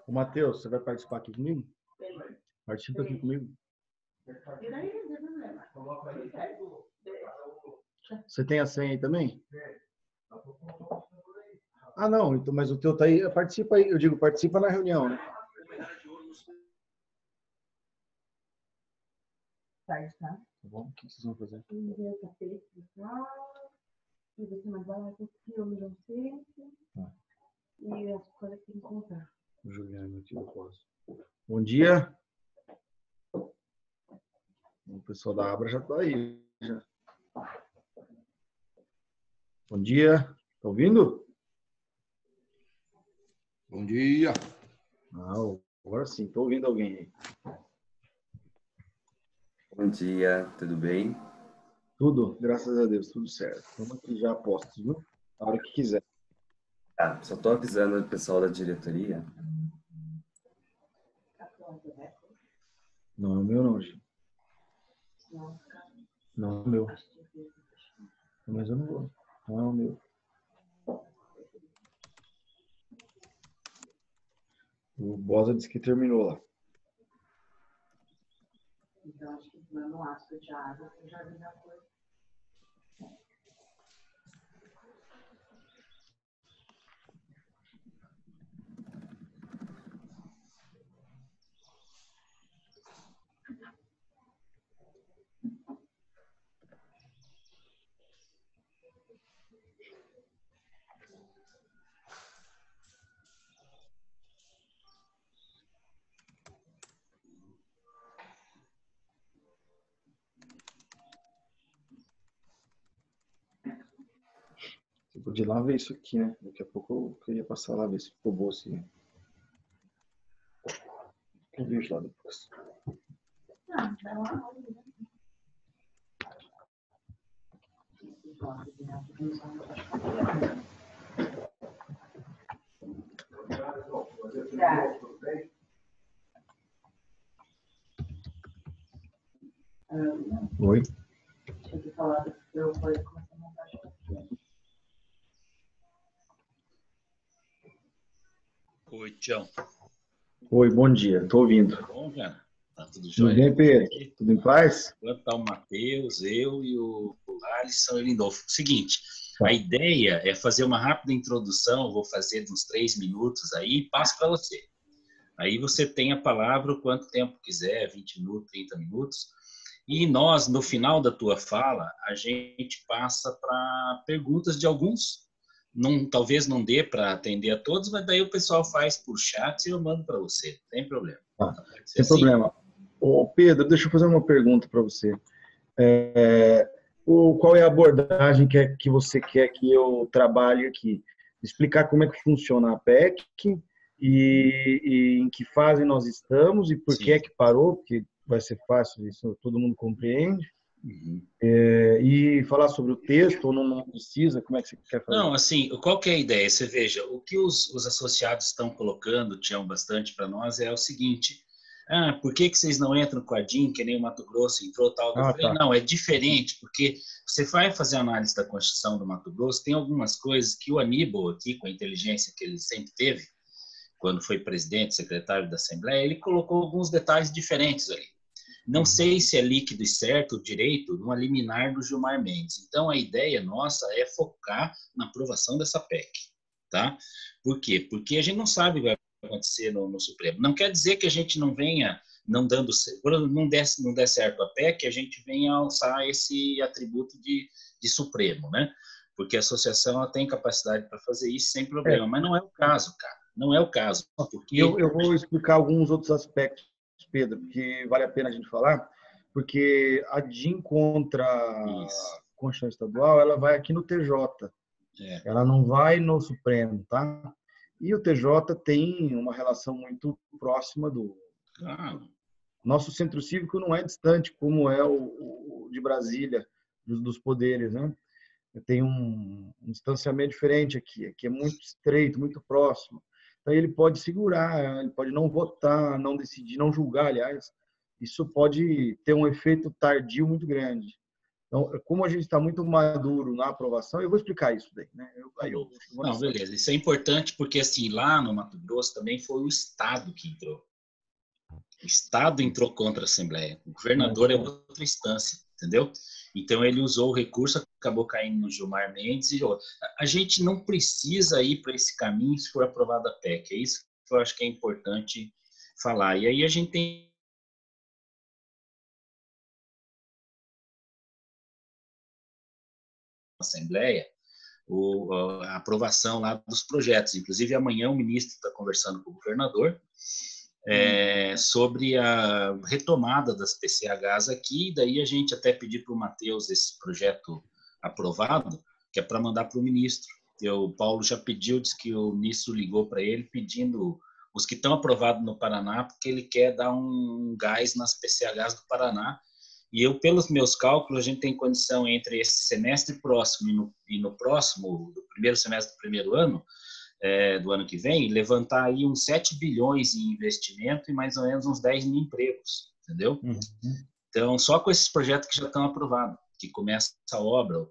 O Matheus, você vai participar aqui comigo? Participa aqui comigo. Você tem a senha aí também? Ah, não, então, mas o teu tá aí. Participa aí, eu digo, participa na reunião, né? Tá bom? O que vocês vão fazer? E você mandar lá com o filme no centro e as coisas que tem que comprar. Juliana, aqui eu posso. Bom dia. O pessoal da Abra já está aí. Já. Bom dia. Tá ouvindo? Bom dia. Ah, agora sim, estou ouvindo alguém aí. Bom dia, tudo bem? Tudo, graças a Deus, tudo certo. Estamos aqui já postos, viu? A hora que quiser. Ah, só estou avisando o pessoal da diretoria. Não é o meu, não, Gil. Não é o meu. Mas eu não vou. Não é o meu. O Bosa disse que terminou lá. Então, acho que manda um ácido de água, eu já vi a coisa. Você podia ir lá ver isso aqui, né? Daqui a pouco eu ia passar lá ver se ficou bom assim. Eu vejo lá depois. Ah, vai lá. Oi? Tinha que falar para eu poder começar a montar a. Oi, Tião. Oi, bom dia. Tô ouvindo. Bom, cara? Tá tudo Tudo jóia? bem, Pedro? Tudo em paz? Enquanto tá o Matheus, eu e o Alisson e o Lindolfo. Seguinte, a ideia é fazer uma rápida introdução, vou fazer de uns 3 minutos aí e passo para você. Aí você tem a palavra o quanto tempo quiser, 20 minutos, 30 minutos. E nós, no final da tua fala, a gente passa para perguntas de alguns. Não, talvez não dê para atender a todos, mas daí o pessoal faz por chat e eu mando para você. Não tem problema. Sem problema. Ô, Pedro, deixa eu fazer uma pergunta para você. Qual é a abordagem que você quer que eu trabalhe aqui? Explicar como é que funciona a PEC e em que fase nós estamos e por que é que parou, porque vai ser fácil, isso todo mundo compreende. E falar sobre o texto, ou não precisa, como é que você quer fazer? Não, assim, qual que é a ideia? Você veja, o que os associados estão colocando, Tião, bastante para nós, é o seguinte: por que vocês não entram com a DIN, que nem o Mato Grosso entrou tal? Eu falei, não, é diferente, porque você vai fazer análise da Constituição do Mato Grosso, tem algumas coisas que o Aníbal aqui, com a inteligência que ele sempre teve, quando foi presidente, secretário da Assembleia, ele colocou alguns detalhes diferentes ali. Não sei se é líquido e certo o direito no liminar do Gilmar Mendes. Então, a ideia nossa é focar na aprovação dessa PEC. Tá? Por quê? Porque a gente não sabe o que vai acontecer no Supremo. Não quer dizer que a gente não venha, quando não der certo a PEC, a gente venha alçar esse atributo de Supremo, né? Porque a associação ela tem capacidade para fazer isso sem problema. Mas não é o caso, cara. Não é o caso. Porque... Eu vou explicar alguns outros aspectos, Pedro, que vale a pena a gente falar, porque a DIN contra a Constituição Estadual, ela vai aqui no TJ, ela não vai no Supremo, tá? E o TJ tem uma relação muito próxima do... Nosso centro cívico não é distante, como é o de Brasília, dos poderes, né? Tem um distanciamento diferente aqui é muito estreito, muito próximo. Então, ele pode segurar, ele pode não votar, não decidir, não julgar, aliás. Isso pode ter um efeito tardio muito grande. Então, como a gente está muito maduro na aprovação, eu vou explicar isso daí, né? Não, beleza. Isso é importante porque, assim, lá no Mato Grosso também foi o Estado que entrou. O Estado entrou contra a Assembleia. O governador é outra instância, entendeu? Então, ele usou o recurso, acabou caindo no Gilmar Mendes. A gente não precisa ir para esse caminho se for aprovada a PEC. É isso que eu acho que é importante falar. E aí a gente tem a Assembleia a aprovação lá dos projetos. Inclusive, amanhã o ministro está conversando com o governador sobre a retomada das PCHs aqui. Daí a gente até pediu para o Matheus esse projeto aprovado, que é para mandar para o ministro. O Paulo já pediu, disse que o ministro ligou para ele pedindo os que estão aprovados no Paraná, porque ele quer dar um gás nas PCHs do Paraná. E eu, pelos meus cálculos, a gente tem condição entre esse semestre próximo e no próximo, do primeiro semestre do primeiro ano, do ano que vem, levantar aí uns 7 bilhões em investimento e mais ou menos uns 10 mil empregos, entendeu? Uhum. Então, só com esses projetos que já estão aprovados, que começa a obra,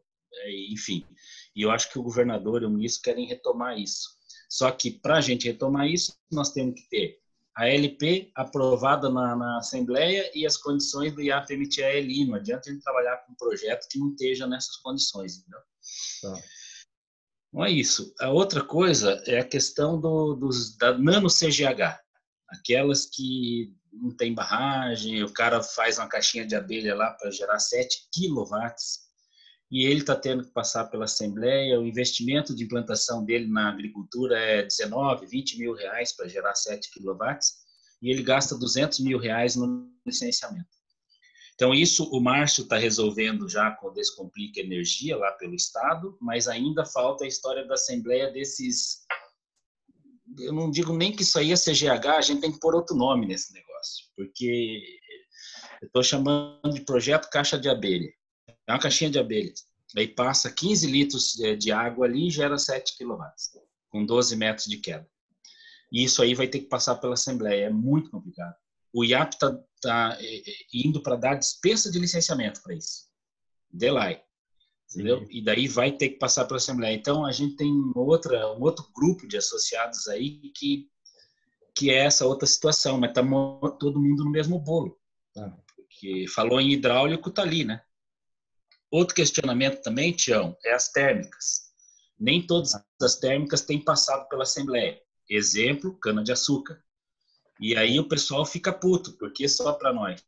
enfim. E eu acho que o governador e o ministro querem retomar isso. Só que, para a gente retomar isso, nós temos que ter a LP aprovada na Assembleia e as condições do IAP emitir a LI. Não adianta a gente trabalhar com um projeto que não esteja nessas condições, entendeu? Tá. Não é isso. A outra coisa é a questão da nano-CGH, aquelas que não tem barragem, o cara faz uma caixinha de abelha lá para gerar 7 quilowatts, e ele está tendo que passar pela Assembleia. O investimento de implantação dele na agricultura é 19, 20 mil reais para gerar 7 quilowatts, e ele gasta 200 mil reais no licenciamento. Então, isso o Márcio está resolvendo já com o Descomplica Energia lá pelo Estado, mas ainda falta a história da Assembleia desses... Eu não digo nem que isso aí é CGH, a gente tem que pôr outro nome nesse negócio, porque eu estou chamando de projeto caixa de abelha. É uma caixinha de abelhas. Aí passa 15 litros de água ali e gera 7 quilowatts, com 12 metros de queda. E isso aí vai ter que passar pela Assembleia. É muito complicado. O IAP está indo para dar dispensa de licenciamento para isso. Delay. Entendeu? E daí vai ter que passar pela Assembleia. Então, a gente tem um outro grupo de associados aí que é essa outra situação, mas está todo mundo no mesmo bolo. Porque falou em hidráulico, está ali, né? Outro questionamento também, Tião, é as térmicas. Nem todas as térmicas têm passado pela Assembleia. Exemplo, cana-de-açúcar. E aí o pessoal fica puto, porque é só para nós,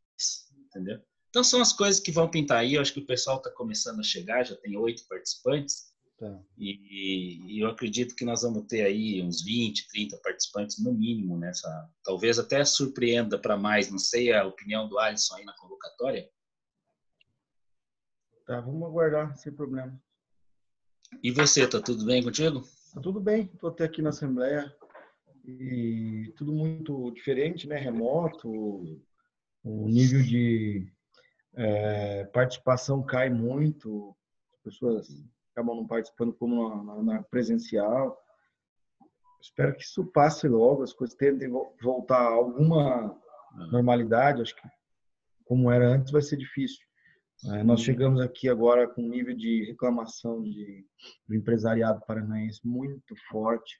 entendeu? Então são as coisas que vão pintar aí. Eu acho que o pessoal está começando a chegar, já tem 8 participantes. Tá. E eu acredito que nós vamos ter aí uns 20, 30 participantes no mínimo nessa. Talvez até surpreenda para mais, não sei a opinião do Alisson aí na convocatória. Tá, vamos aguardar, sem problema. E você, tá tudo bem contigo? Tá tudo bem, estou até aqui na Assembleia e tudo muito diferente, né? Remoto, o nível de participação cai muito, as pessoas acabam não participando como na presencial. Espero que isso passe logo, as coisas tentem voltar a alguma normalidade. Acho que como era antes vai ser difícil. Nós chegamos aqui agora com um nível de reclamação do empresariado paranaense muito forte,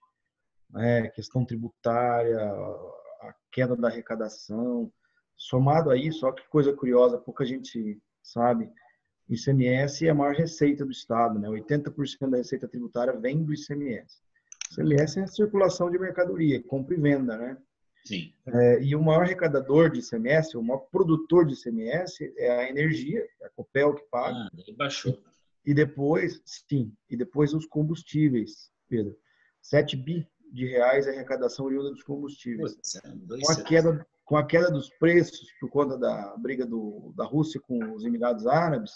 questão tributária, a queda da arrecadação, somado a isso, olha que coisa curiosa, pouca gente sabe, o ICMS é a maior receita do Estado, né? 80% da receita tributária vem do ICMS. O ICMS é a circulação de mercadoria, compra e venda, né? Sim. E o maior arrecadador de ICMS, o maior produtor de ICMS é a energia, é a Copel que paga. Baixou. E depois, sim, e depois os combustíveis, Pedro. 7 bi de reais é a arrecadação oriunda dos combustíveis. Com a queda dos preços por conta da briga da Rússia com os Emirados Árabes,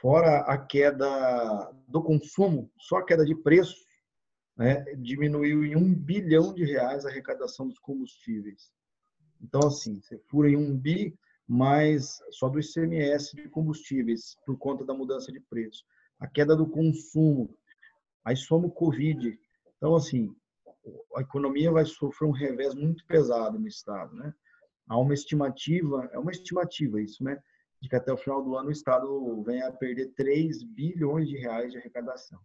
fora a queda do consumo, só a queda de preço, diminuiu em 1 bilhão de reais a arrecadação dos combustíveis. Então, assim, você fura em 1 bi, mas só do ICMS de combustíveis, por conta da mudança de preço. A queda do consumo, aí soma o Covid. Então, assim, a economia vai sofrer um revés muito pesado no Estado, né? Há uma estimativa, é uma estimativa isso, né? de que até o final do ano o Estado venha a perder 3 bilhões de reais de arrecadação.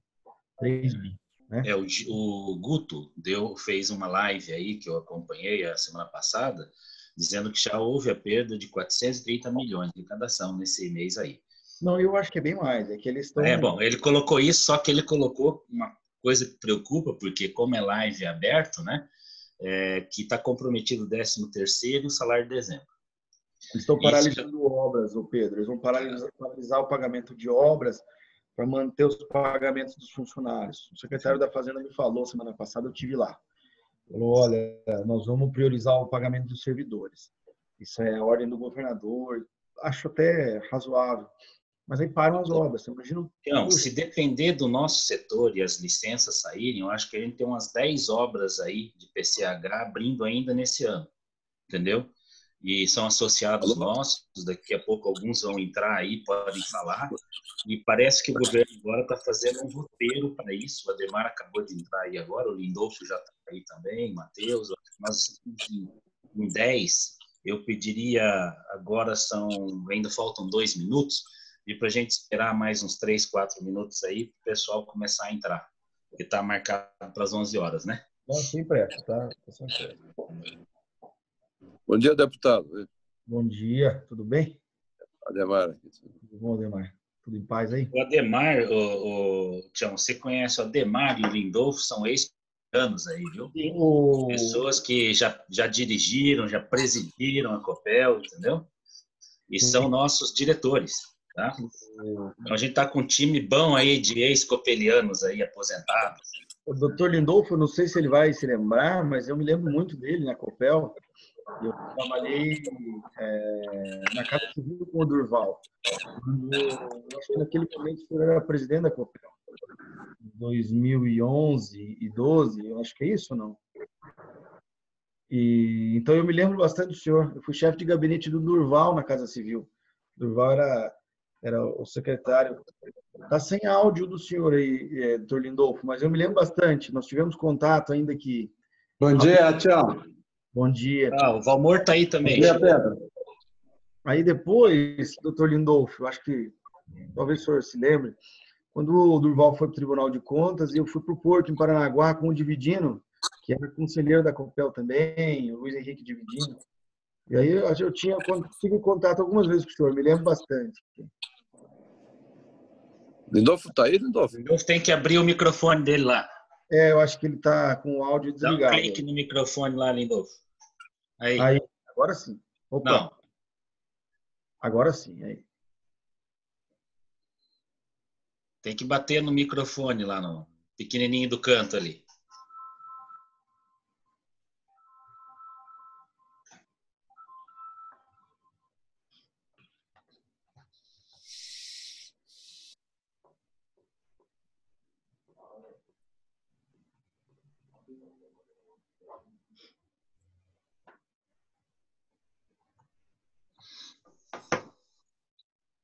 3 bi, né? O Guto fez uma live aí que eu acompanhei a semana passada, dizendo que já houve a perda de 430 milhões de arrecadação nesse mês aí. Não, eu acho que é bem mais. É que eles estão... Bom, ele colocou isso, só que ele colocou uma coisa que preocupa, porque como é live aberto, né, que está comprometido o 13º e o salário de dezembro. Eles estão paralisando obras, Pedro. Eles vão paralisar o pagamento de obras para manter os pagamentos dos funcionários. O secretário da Fazenda me falou semana passada, eu estive lá. Falou, olha, nós vamos priorizar o pagamento dos servidores. Isso é a ordem do governador. Acho até razoável. Mas aí param as obras. Você imagina... Então, se depender do nosso setor e as licenças saírem, eu acho que a gente tem umas 10 obras aí de PCH abrindo ainda nesse ano. Entendeu? E são associados nossos, daqui a pouco alguns vão entrar aí, podem falar, e parece que o governo agora está fazendo um roteiro para isso. O Ademar acabou de entrar aí agora, o Lindolfo já está aí também, Matheus, nós estamos em 10. Eu pediria, agora ainda faltam 2 minutos, e para a gente esperar mais uns 3, 4 minutos aí, para o pessoal começar a entrar, porque está marcado para as 11 horas, né? Não, sem pressa, tá? Sem pressa. Bom dia, deputado. Bom dia, tudo bem? Ademar. Tudo bom, Ademar? Tudo em paz aí? O Ademar, Tião, você conhece o Ademar e o Lindolfo, são ex-anos aí, viu? Sim, Pessoas que já dirigiram, já presidiram a Copel, entendeu? E são nossos diretores, tá? Então a gente tá com um time bom aí de ex-copelianos aí aposentados. O doutor Lindolfo, não sei se ele vai se lembrar, mas eu me lembro muito dele na Copel. Eu trabalhei na Casa Civil com o Durval. Eu acho que naquele momento eu era presidente da Copel. 2011 e 12, eu acho que é isso ou não? Então eu me lembro bastante do senhor. Eu fui chefe de gabinete do Durval na Casa Civil. O Durval era o secretário. Está sem áudio do senhor aí, doutor Lindolfo, mas eu me lembro bastante. Nós tivemos contato ainda que... Bom dia, Tião. Bom dia. O Valmor está aí também. Bom dia, Pedro. Aí depois, doutor Lindolfo, eu acho que talvez o senhor se lembre, quando o Durval foi para o Tribunal de Contas, eu fui para o Porto, em Paranaguá, com o Dividino, que era conselheiro da Copel também, o Luiz Henrique Dividino. E aí eu tive contato algumas vezes com o senhor, me lembro bastante. Lindolfo está aí, Lindolfo? Lindolfo tem que abrir o microfone dele lá. Eu acho que ele está com o áudio desligado. Dá um clique no microfone lá, Lindolfo. Aí, agora sim. Opa. Não. Agora sim, aí. Tem que bater no microfone lá, no pequenininho do canto ali.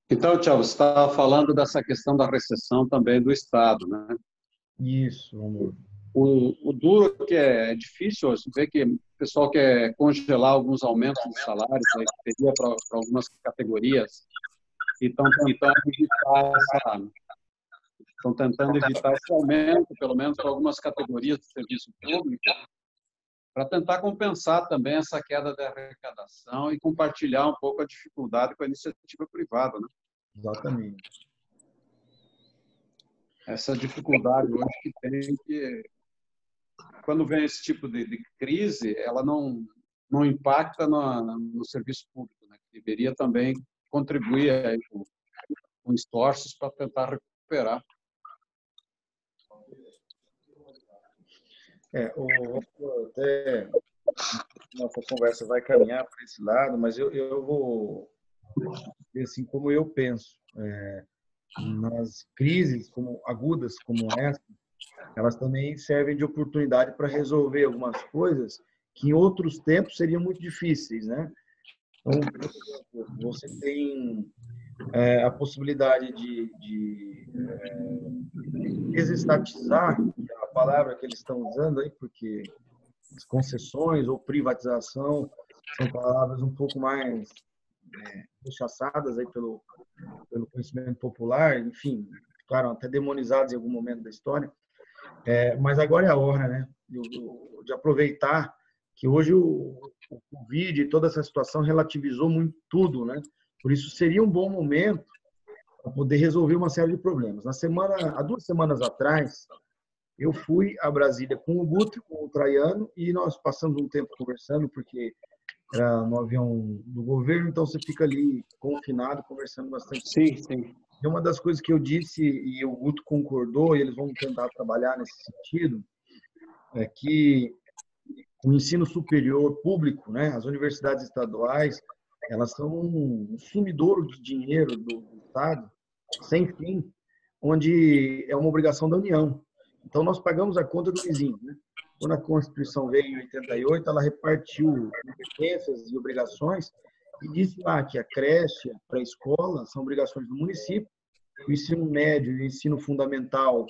Então, Tiago, você estava falando dessa questão da recessão também do Estado, né? Isso, amor. O duro que é difícil, você vê que o pessoal quer congelar alguns aumentos de salários, aí teria para algumas categorias, e estão tentando evitar esse aumento, pelo menos para algumas categorias de serviço público, para tentar compensar também essa queda da arrecadação e compartilhar um pouco a dificuldade com a iniciativa privada, né? Exatamente. Essa dificuldade hoje que tem que, quando vem esse tipo de crise, ela não impacta no serviço público, né? Que deveria também contribuir aí com esforços para tentar recuperar. Até nossa conversa vai caminhar para esse lado, mas eu vou dizer assim como eu penso. Nas crises agudas como essa, elas também servem de oportunidade para resolver algumas coisas que em outros tempos seriam muito difíceis, né? Então, por exemplo, você tem a possibilidade de desestatizar, que é a palavra que eles estão usando aí, porque as concessões ou privatização são palavras um pouco mais rechaçadas aí pelo conhecimento popular, enfim, ficaram até demonizadas em algum momento da história. Mas agora é a hora, né, de aproveitar que hoje o Covid e toda essa situação relativizou muito tudo, né? Por isso seria um bom momento para poder resolver uma série de problemas. Há 2 semanas atrás, eu fui a Brasília com o Guto, com o Traiano, e nós passamos um tempo conversando, porque era no avião do governo, então você fica ali confinado, conversando bastante. Sim. E uma das coisas que eu disse, e o Guto concordou, e eles vão tentar trabalhar nesse sentido, é que o ensino superior público, né, as universidades estaduais, elas são um sumidouro de dinheiro do Estado, sem fim, onde é uma obrigação da União. Então, nós pagamos a conta do vizinho, né? Quando a Constituição veio em 88, ela repartiu competências e obrigações e disse lá que a creche, a pré-escola são obrigações do município, o ensino médio e o ensino fundamental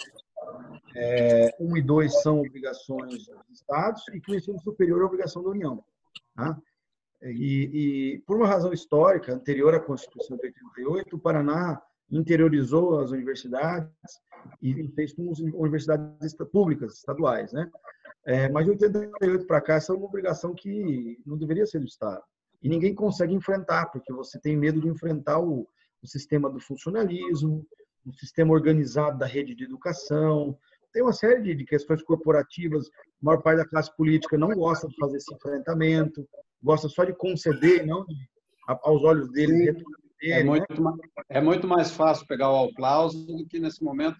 1 e 2 são obrigações dos estados e que o ensino superior é obrigação da União. Tá? E por uma razão histórica, anterior à Constituição de 88, o Paraná interiorizou as universidades e fez com as universidades públicas, estaduais, né? Mas de 88 para cá, essa é uma obrigação que não deveria ser do Estado. E ninguém consegue enfrentar, porque você tem medo de enfrentar o sistema do funcionalismo, o sistema organizado da rede de educação. Tem uma série de questões corporativas. A maior parte da classe política não gosta de fazer esse enfrentamento, gosta só de conceder, não aos olhos deles. É muito mais fácil pegar o aplauso do que, nesse momento,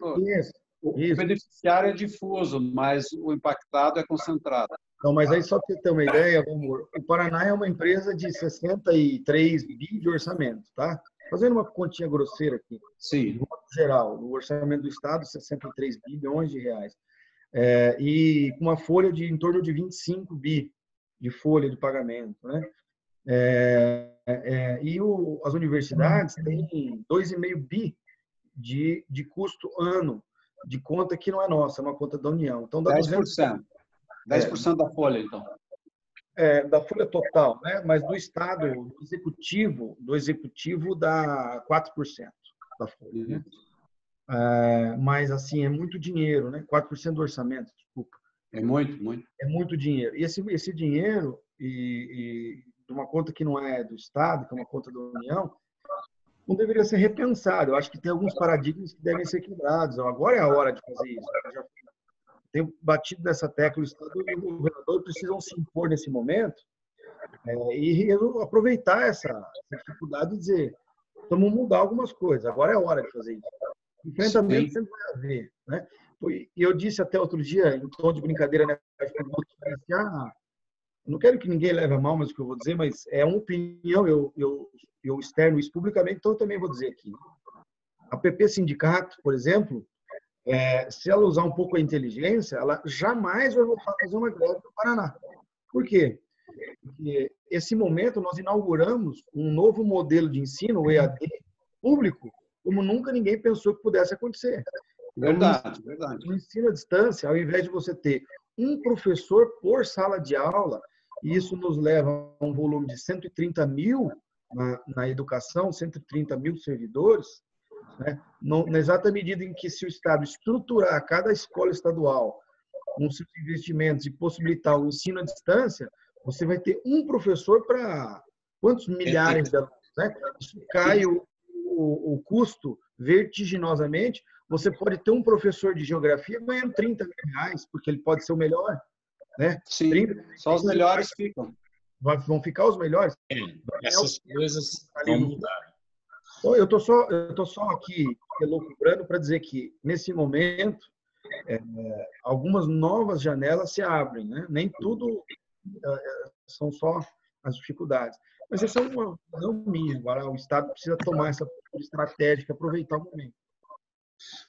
o beneficiário é difuso, mas o impactado é concentrado. Não, mas aí só para você ter uma ideia, amor, o Paraná é uma empresa de 63 bi de orçamento, tá? Fazendo uma continha grosseira aqui. Sim. No geral, o orçamento do Estado, 63 bilhões de reais. E com uma folha de em torno de 25 bi de folha de pagamento, né? As universidades têm 2,5 bi de custo ano de conta que não é nossa, é uma conta da União. Então, dá 10%. 10% da folha, então. Da folha total, né? Mas do Estado, do executivo dá 4% da folha. Né? Mas, assim, é muito dinheiro, né? 4% do orçamento, desculpa. É muito. É muito dinheiro. E esse dinheiro, de uma conta que não é do Estado, que é uma conta da União, não deveria ser repensado. Eu acho que tem alguns paradigmas que devem ser quebrados. Agora é a hora de fazer isso. Eu já tenho batido nessa tecla, o Estado e o governador precisam se impor nesse momento e aproveitar essa dificuldade e dizer, vamos mudar algumas coisas. Agora é a hora de fazer isso. Enfrentamento sempre vai haver. Né? E eu disse até outro dia, em tom de brincadeira, né? Não quero que ninguém leve a mal, mas o que eu vou dizer, mas é uma opinião, eu externo isso publicamente, então eu também vou dizer aqui. A PP Sindicato, por exemplo, se ela usar um pouco a inteligência, ela jamais vai voltar a fazer uma greve no Paraná. Por quê? Porque esse momento nós inauguramos um novo modelo de ensino, o EAD, público, como nunca ninguém pensou que pudesse acontecer. Verdade. No ensino à distância, ao invés de você ter um professor por sala de aula, e isso nos leva a um volume de 130 mil na educação, 130 mil servidores, né? Na exata medida em que, se o Estado estruturar cada escola estadual com seus investimentos e possibilitar o ensino à distância, você vai ter um professor para quantos milhares de alunos? Né? Isso cai o custo vertiginosamente. Você pode ter um professor de geografia ganhando 30 mil reais, porque ele pode ser o melhor. Né? Sim, 30, só os melhores ficam. Vão ficar os melhores? Essas coisas vão mudar. Eu tô só aqui elucubrando para dizer que, nesse momento, algumas novas janelas se abrem. Né? Nem tudo são só as dificuldades. Mas essa é uma visão minha. Agora, o Estado precisa tomar essa estratégia, aproveitar o momento.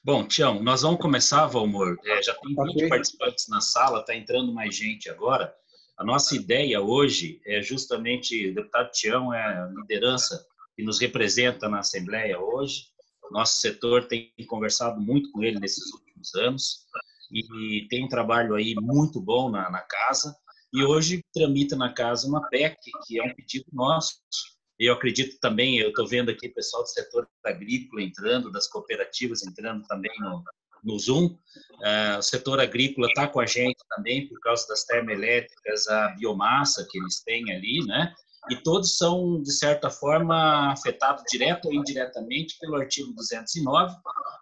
Bom, Tião, nós vamos começar, Valmor. Já tem 20 participantes na sala, está entrando mais gente agora. A nossa ideia hoje é justamente, o deputado Tião é a liderança que nos representa na Assembleia hoje. Nosso setor tem conversado muito com ele nesses últimos anos e tem um trabalho aí muito bom na casa. E hoje tramita na casa uma PEC, que é um pedido nosso, Eu acredito também, eu estou vendo aqui o pessoal do setor agrícola entrando, das cooperativas entrando também no Zoom. O setor agrícola está com a gente também por causa das termoelétricas, a biomassa que eles têm ali, né? E todos são, de certa forma, afetados direto ou indiretamente pelo artigo 209,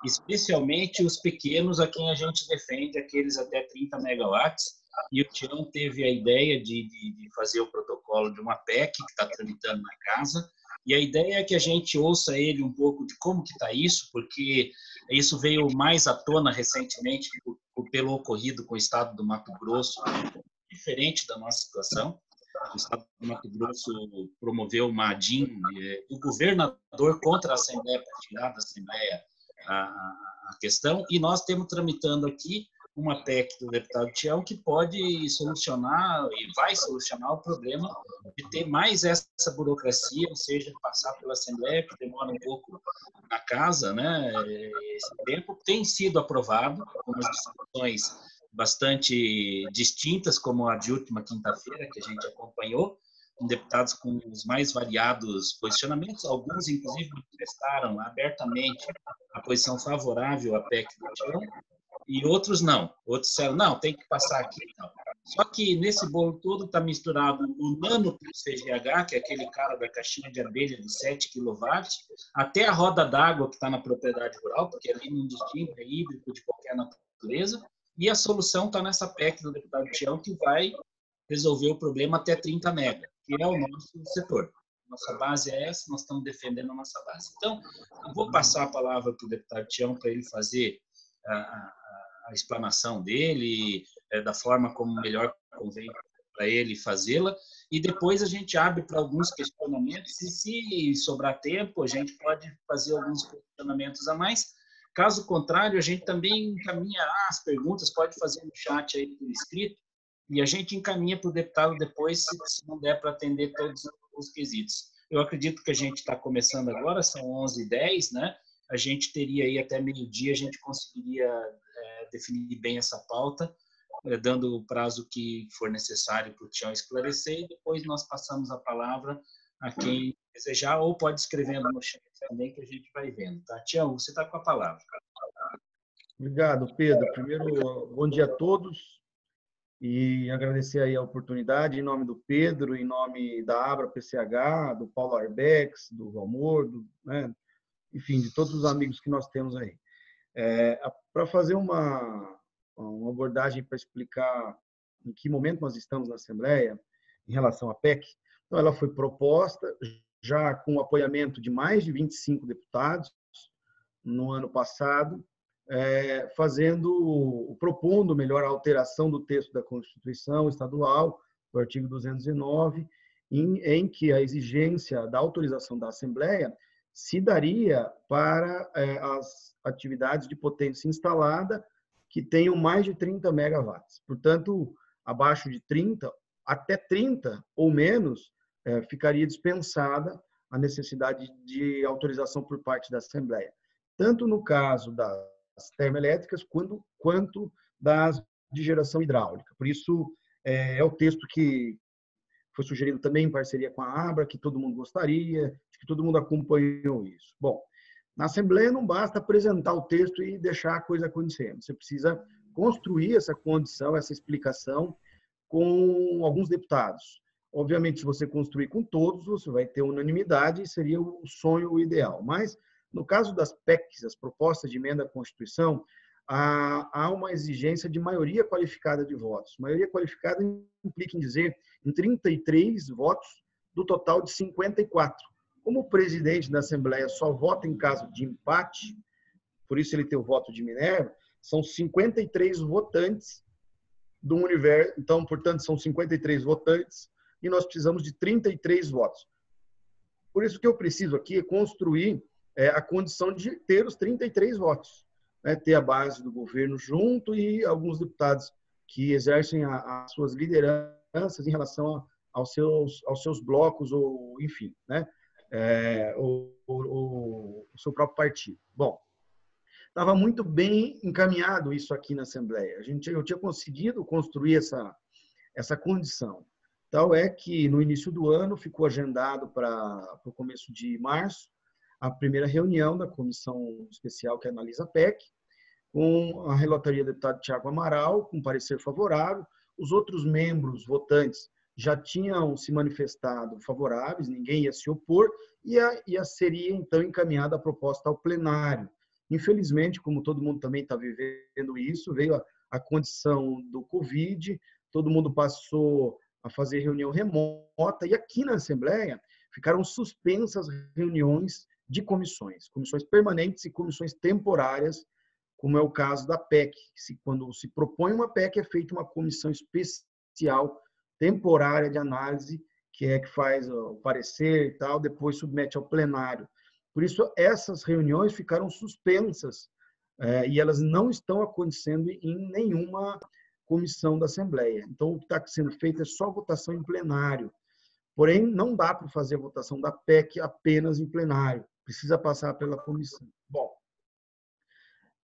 especialmente os pequenos a quem a gente defende, aqueles até 30 megawatts. E o Tião teve a ideia de fazer o protocolo de uma PEC que está tramitando na casa, e a ideia é que a gente ouça ele um pouco de como que está isso, porque isso veio mais à tona recentemente pelo ocorrido com o estado do Mato Grosso, diferente da nossa situação. O estado do Mato Grosso promoveu uma ADIM, o governador contra a Assembleia, para tirar da Assembleia a questão, e nós temos tramitando aqui uma PEC do deputado Tião que pode solucionar e vai solucionar o problema de ter mais essa burocracia, ou seja, passar pela Assembleia, que demora um pouco na casa, né? Esse tempo tem sido aprovado, com umas discussões bastante distintas, como a de última quinta-feira, que a gente acompanhou, com deputados com os mais variados posicionamentos, alguns, inclusive, manifestaram abertamente a posição favorável à PEC do Tião, e outros não. Outros disseram, não, tem que passar aqui. Não. Só que nesse bolo todo está misturado o nano CGH, que é aquele cara da caixinha de abelha de 7 kW, até a roda d'água que está na propriedade rural, porque ali não distingue, é hídrico de qualquer natureza, e a solução está nessa PEC do deputado Tião, que vai resolver o problema até 30 mega, que é o nosso setor. Nossa base é essa, nós estamos defendendo a nossa base. Então, eu vou passar a palavra para o deputado Tião para ele fazer a explanação dele, da forma como melhor convém para ele fazê-la, e depois a gente abre para alguns questionamentos, e se sobrar tempo, a gente pode fazer alguns questionamentos a mais. Caso contrário, a gente também encaminha as perguntas, pode fazer no chat aí por escrito, e a gente encaminha para o deputado depois, se não der para atender todos os quesitos. Eu acredito que a gente está começando agora, são 11h10, né? A gente teria aí até meio-dia, a gente conseguiria definir bem essa pauta, dando o prazo que for necessário para o Tião esclarecer, e depois nós passamos a palavra a quem desejar, ou pode escrevendo no chat também, que a gente vai vendo. Tá? Tião, você está com a palavra. Obrigado, Pedro. Primeiro, bom dia a todos, e agradecer aí a oportunidade, em nome do Pedro, em nome da Abra PCH, do Paulo Arbex, do Valmor, né? Enfim, de todos os amigos que nós temos aí. Para fazer uma abordagem para explicar em que momento nós estamos na Assembleia em relação à PEC, então ela foi proposta já com o apoiamento de mais de 25 deputados no ano passado, propondo melhor a alteração do texto da Constituição Estadual, do artigo 209, em que a exigência da autorização da Assembleia se daria para as atividades de potência instalada que tenham mais de 30 megawatts. Portanto, abaixo de 30, até 30 ou menos, ficaria dispensada a necessidade de autorização por parte da Assembleia, tanto no caso das termoelétricas quanto das de geração hidráulica. Por isso, é o texto que foi sugerido também em parceria com a Abra, que todo mundo gostaria, que todo mundo acompanhou isso. Bom, na Assembleia não basta apresentar o texto e deixar a coisa acontecendo. Você precisa construir essa condição, essa explicação com alguns deputados. Obviamente, se você construir com todos, você vai ter unanimidade e seria o sonho ideal. Mas, no caso das PECs, as propostas de emenda à Constituição, há uma exigência de maioria qualificada de votos. Maioria qualificada implica em dizer em 33 votos do total de 54. Como o presidente da Assembleia só vota em caso de empate, por isso ele tem o voto de Minerva, são 53 votantes do universo. Então, portanto, são 53 votantes e nós precisamos de 33 votos. Por isso que eu preciso aqui construir a condição de ter os 33 votos. Ter a base do governo junto e alguns deputados que exercem as suas lideranças em relação aos seus blocos, ou enfim, né? O seu próprio partido. Bom, estava muito bem encaminhado isso aqui na Assembleia. Eu tinha conseguido construir essa condição. Tal é que, no início do ano, ficou agendado para o começo de março a primeira reunião da comissão especial que analisa a PEC, com a relatoria do deputado Tiago Amaral, com parecer favorável. Os outros membros votantes já tinham se manifestado favoráveis, ninguém ia se opor, e seria, então, encaminhada a proposta ao plenário. Infelizmente, como todo mundo também está vivendo isso, veio a condição do Covid, todo mundo passou a fazer reunião remota, e aqui na Assembleia ficaram suspensas reuniões de comissões permanentes e comissões temporárias, como é o caso da PEC. Quando se propõe uma PEC, é feita uma comissão especial temporária de análise, que faz o parecer e tal, depois submete ao plenário. Por isso, essas reuniões ficaram suspensas e elas não estão acontecendo em nenhuma comissão da Assembleia. Então, o que está sendo feito é só votação em plenário. Porém, não dá para fazer a votação da PEC apenas em plenário. Precisa passar pela comissão. Bom,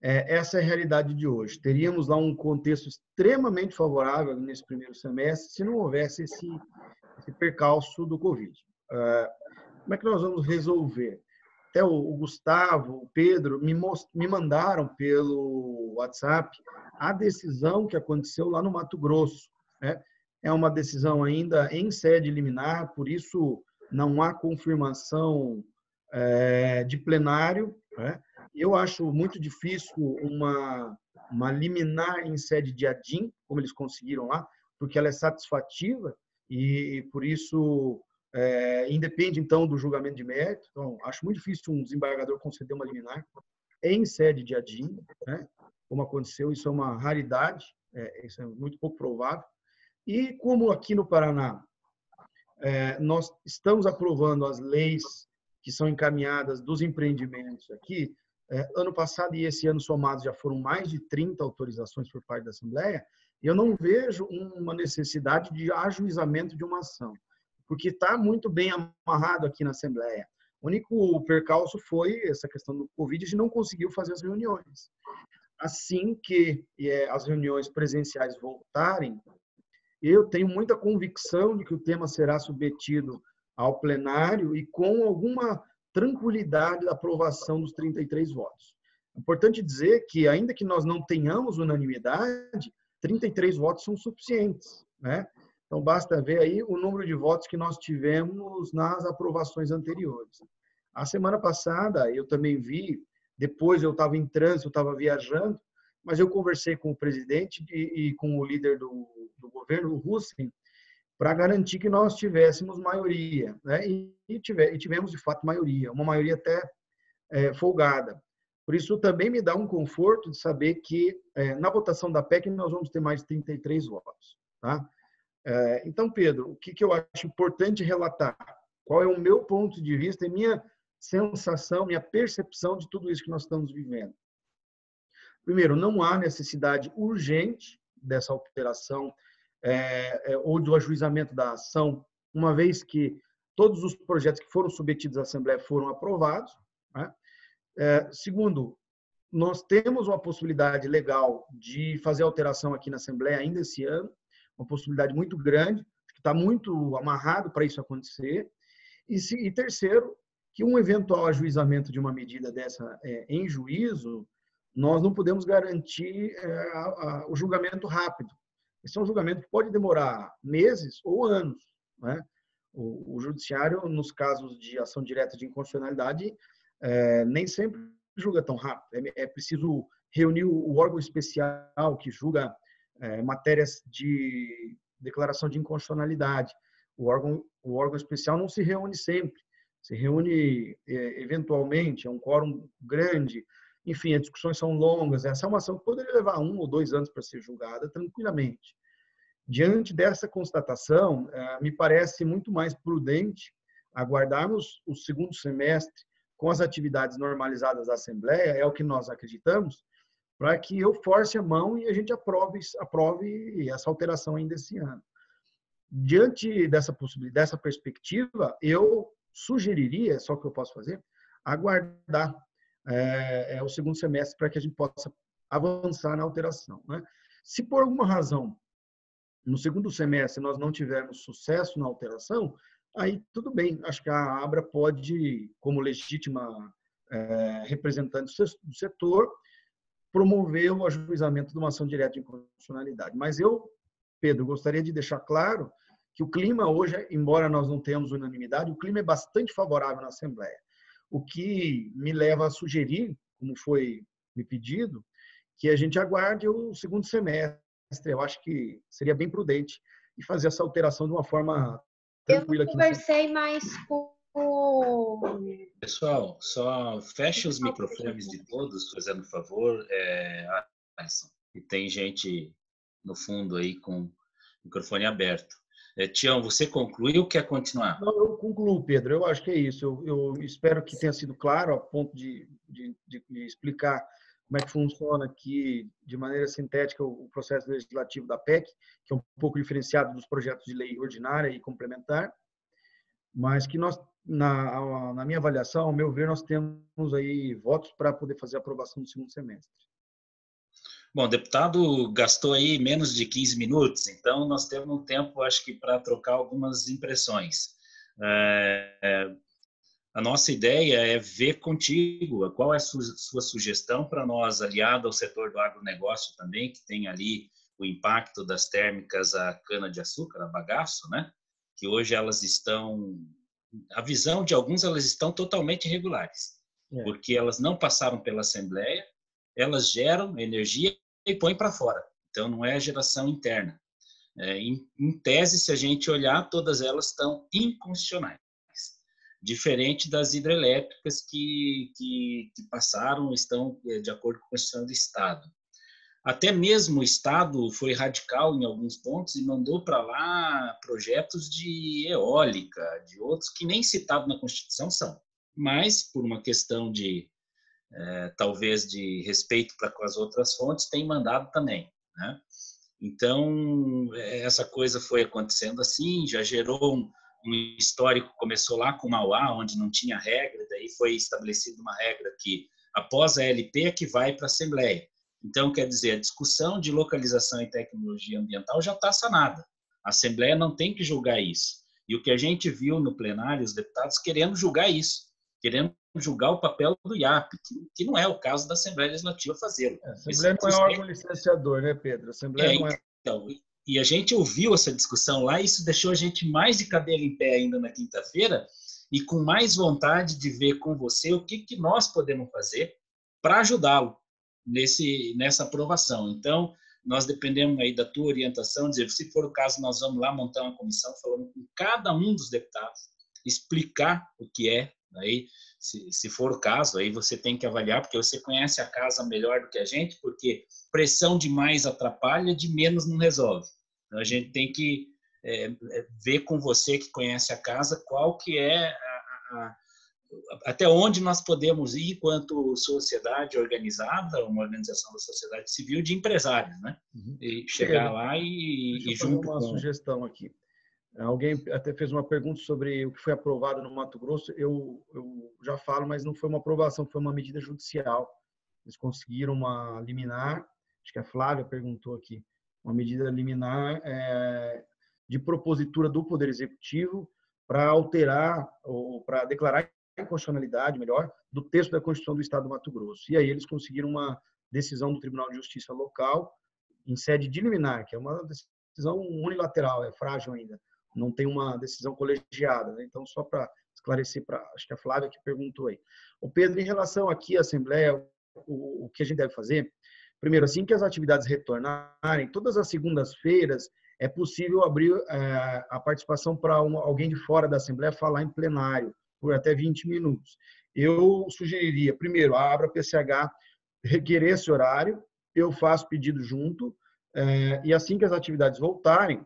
essa é a realidade de hoje. Teríamos lá um contexto extremamente favorável nesse primeiro semestre se não houvesse esse percalço do Covid. Como é que nós vamos resolver? Até o Gustavo, o Pedro, me mandaram pelo WhatsApp a decisão que aconteceu lá no Mato Grosso. É uma decisão ainda em sede liminar, por isso não há confirmação de plenário. Eu acho muito difícil uma liminar em sede de ADIM, como eles conseguiram lá, porque ela é satisfativa e, por isso, independe, então, do julgamento de mérito. Então, acho muito difícil um desembargador conceder uma liminar em sede de ADIM, como aconteceu. Isso é uma raridade, isso é muito pouco provável. E como aqui no Paraná nós estamos aprovando as leis que são encaminhadas dos empreendimentos aqui, ano passado e esse ano somados já foram mais de 30 autorizações por parte da Assembleia, e eu não vejo uma necessidade de ajuizamento de uma ação, porque está muito bem amarrado aqui na Assembleia. O único percalço foi essa questão do Covid, a gente não conseguiu fazer as reuniões. Assim que as reuniões presenciais voltarem, eu tenho muita convicção de que o tema será submetido ao plenário e com alguma tranquilidade da aprovação dos 33 votos. É importante dizer que, ainda que nós não tenhamos unanimidade, 33 votos são suficientes, Então, basta ver aí o número de votos que nós tivemos nas aprovações anteriores. A semana passada, eu também vi, depois eu estava em trânsito, eu estava viajando, mas eu conversei com o presidente e com o líder do governo, o Russen, para garantir que nós tivéssemos maioria, e tivemos, de fato, maioria, uma maioria até folgada. Por isso, também me dá um conforto de saber que, na votação da PEC, nós vamos ter mais de 33 votos. Tá? Então, Pedro, o que eu acho importante relatar? Qual é o meu ponto de vista e minha sensação, minha percepção de tudo isso que nós estamos vivendo? Primeiro, não há necessidade urgente dessa alteração ou do ajuizamento da ação, uma vez que todos os projetos que foram submetidos à Assembleia foram aprovados. Segundo, nós temos uma possibilidade legal de fazer alteração aqui na Assembleia ainda esse ano, uma possibilidade muito grande, que está muito amarrado para isso acontecer. E terceiro, que um eventual ajuizamento de uma medida dessa em juízo, nós não podemos garantir o julgamento rápido. Esse é um julgamento que pode demorar meses ou anos. O judiciário, nos casos de ação direta de inconstitucionalidade, nem sempre julga tão rápido. É preciso reunir o órgão especial que julga matérias de declaração de inconstitucionalidade. O órgão especial não se reúne sempre. Se reúne eventualmente, é um quórum grande. Enfim, as discussões são longas. Essa é uma ação que poderia levar 1 ou 2 anos para ser julgada tranquilamente. Diante dessa constatação, me parece muito mais prudente aguardarmos o segundo semestre com as atividades normalizadas da Assembleia, é o que nós acreditamos, para que eu force a mão e a gente aprove essa alteração ainda esse ano. Diante dessa possibilidade, dessa perspectiva, eu sugeriria, só que eu posso fazer, aguardar o segundo semestre para que a gente possa avançar na alteração. Se por alguma razão no segundo semestre nós não tivermos sucesso na alteração, aí tudo bem. Acho que a Abra pode, como legítima representante do setor, promover o ajuizamento de uma ação direta de inconstitucionalidade. Mas eu, Pedro, gostaria de deixar claro que o clima hoje, embora nós não tenhamos unanimidade, o clima é bastante favorável na Assembleia. O que me leva a sugerir, como foi me pedido, que a gente aguarde o segundo semestre. Eu acho que seria bem prudente e fazer essa alteração de uma forma tranquila. Eu conversei mais com Pessoal, só feche os microfones de todos, fazendo favor, Alisson. E tem gente no fundo aí com o microfone aberto. Tião, você concluiu ou quer continuar? Não, eu concluo, Pedro. Eu acho que é isso. Eu espero que tenha sido claro a ponto de explicar como é que funciona aqui, de maneira sintética, o processo legislativo da PEC, que é um pouco diferenciado dos projetos de lei ordinária e complementar, mas que nós, na minha avaliação, ao meu ver, nós temos aí votos para poder fazer a aprovação do segundo semestre. Bom, o deputado gastou aí menos de 15 minutos, então nós temos um tempo, acho que, para trocar algumas impressões. A nossa ideia é ver contigo qual é a sua sugestão para nós, aliado ao setor do agronegócio também, que tem ali o impacto das térmicas à cana-de-açúcar, a bagaço, né? Que hoje elas estão, a visão de alguns, elas estão totalmente irregulares, porque elas não passaram pela Assembleia, elas geram energia e põem para fora, então não é geração interna. Em tese, se a gente olhar, todas elas estão inconstitucionais, diferente das hidrelétricas que passaram, estão de acordo com a Constituição do Estado. Até mesmo o Estado foi radical em alguns pontos e mandou para lá projetos de eólica, de outros que nem citados na Constituição são, mas por uma questão de, talvez, de respeito para com as outras fontes, tem mandado também, né? Então, essa coisa foi acontecendo assim, já gerou um histórico, começou lá com Mauá, onde não tinha regra, daí foi estabelecida uma regra que, após a LP, é que vai para a Assembleia. Então, quer dizer, a discussão de localização e tecnologia ambiental já está sanada. A Assembleia não tem que julgar isso. E o que a gente viu no plenário, os deputados querendo julgar isso, querendo julgar o papel do IAP, que não é o caso da Assembleia Legislativa fazê-lo. A Assembleia não é órgão licenciador, né, Pedro? A Assembleia não é... Então, e a gente ouviu essa discussão lá, e isso deixou a gente mais de cabelo em pé ainda na quinta-feira, e com mais vontade de ver com você o que nós podemos fazer para ajudá-lo nessa aprovação. Então, nós dependemos aí da tua orientação, dizer, se for o caso, nós vamos lá montar uma comissão falando com cada um dos deputados, explicar o que é, aí, se for o caso, aí você tem que avaliar, porque você conhece a casa melhor do que a gente, porque pressão demais atrapalha, de menos não resolve. Então, a gente tem que ver com você que conhece a casa qual que é até onde nós podemos ir enquanto sociedade organizada, uma organização da sociedade civil de empresários, né? E chegar lá e junto uma sugestão aqui. Alguém até fez uma pergunta sobre o que foi aprovado no Mato Grosso. Eu já falo, mas não foi uma aprovação, foi uma medida judicial. Eles conseguiram uma liminar, acho que a Flávia perguntou aqui, uma medida liminar de propositura do Poder Executivo para alterar ou para declarar a inconstitucionalidade, melhor, do texto da Constituição do Estado do Mato Grosso. E aí eles conseguiram uma decisão do Tribunal de Justiça local em sede de liminar, que é uma decisão unilateral, é frágil ainda, não tem uma decisão colegiada, né? Então, só para esclarecer, acho que a Flávia que perguntou aí. O Pedro, em relação aqui à Assembleia, o que a gente deve fazer? Primeiro, assim que as atividades retornarem, todas as segundas-feiras é possível abrir a participação para alguém de fora da Assembleia falar em plenário, por até 20 minutos. Eu sugeriria, primeiro, a Abra PCH requerer esse horário, eu faço pedido junto, e assim que as atividades voltarem,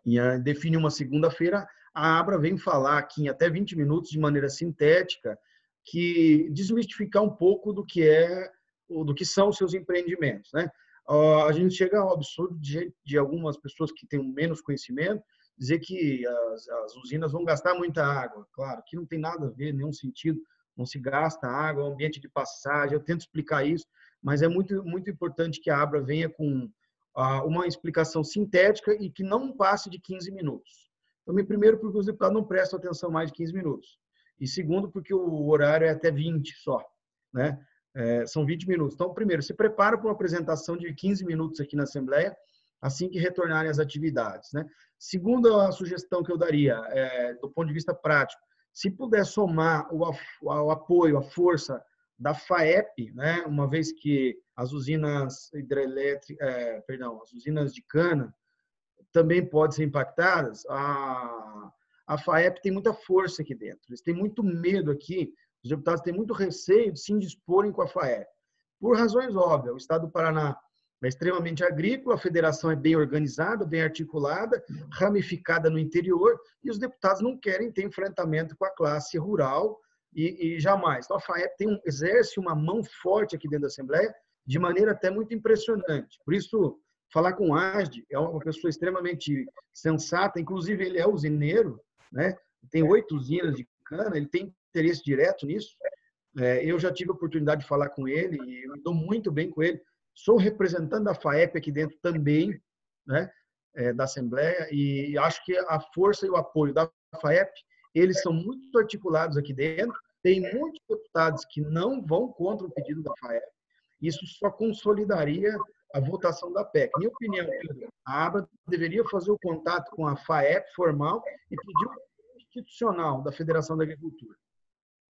e define uma segunda-feira, a Abra vem falar aqui em até 20 minutos, de maneira sintética, que desmistificar um pouco do que são os seus empreendimentos, né? A gente chega ao absurdo de algumas pessoas que têm menos conhecimento dizer que as usinas vão gastar muita água. Claro, que não tem nada a ver, nenhum sentido, não se gasta água, é um ambiente de passagem, eu tento explicar isso, mas é muito, muito importante que a Abra venha com uma explicação sintética e que não passe de 15 minutos. Também, primeiro, porque os deputados não prestam atenção mais de 15 minutos. E segundo, porque o horário é até 20 só, né? São 20 minutos. Então, primeiro, se prepara para uma apresentação de 15 minutos aqui na Assembleia, assim que retornarem as atividades, né? Segundo, a sugestão que eu daria, do ponto de vista prático, se puder somar o apoio, a força da FAEP, né? Uma vez que as usinas hidrelétricas, as usinas de cana também podem ser impactadas, a FAEP tem muita força aqui dentro. Eles têm muito medo aqui, os deputados têm muito receio de se indisporem com a FAEP. Por razões óbvias, o Estado do Paraná é extremamente agrícola, a federação é bem organizada, bem articulada, ramificada no interior, e os deputados não querem ter enfrentamento com a classe rural e jamais. Então, a FAEP exerce uma mão forte aqui dentro da Assembleia, de maneira até muito impressionante. Por isso, falar com o Asdi, é uma pessoa extremamente sensata, inclusive ele é usineiro, né? Tem 8 usinas de cana, ele tem interesse direto nisso. Eu já tive a oportunidade de falar com ele e eu me dou muito bem com ele. Sou representante da FAEP aqui dentro também, né, da Assembleia, e acho que a força e o apoio da FAEP, eles são muito articulados aqui dentro. Tem muitos deputados que não vão contra o pedido da FAEP. Isso só consolidaria a votação da PEC. Minha opinião, Pedro, a ABRA deveria fazer o contato com a FAEP formal e pedir o institucional da Federação da Agricultura.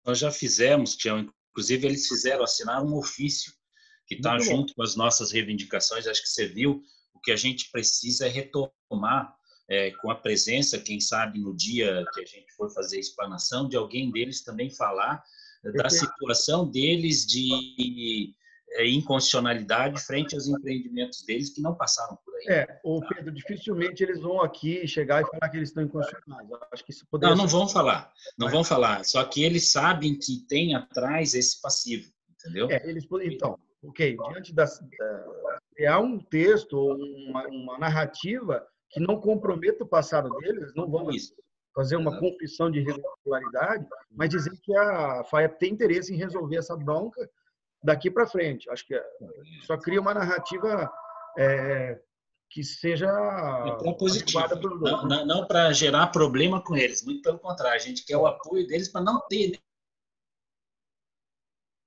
Nós já fizemos, Tião, inclusive eles fizeram assinar um ofício que está junto com as nossas reivindicações. Acho que você viu, o que a gente precisa é retomar, com a presença, quem sabe no dia que a gente for fazer a explanação, de alguém deles também falar da situação deles de inconstitucionalidade frente aos empreendimentos deles que não passaram por aí. Pedro, dificilmente eles vão aqui chegar e falar que eles estão inconstitucionais. Eu acho que isso poderia não vão falar, não vão falar. Só que eles sabem que tem atrás esse passivo, entendeu? Então, diante criar um texto ou uma narrativa que não comprometa o passado deles, não vão fazer uma confissão de irregularidade, mas dizer que a FAEP tem interesse em resolver essa bronca daqui para frente. Acho que só cria uma narrativa que seja positiva, não para gerar problema com eles, muito pelo contrário, a gente quer o apoio deles para não ter.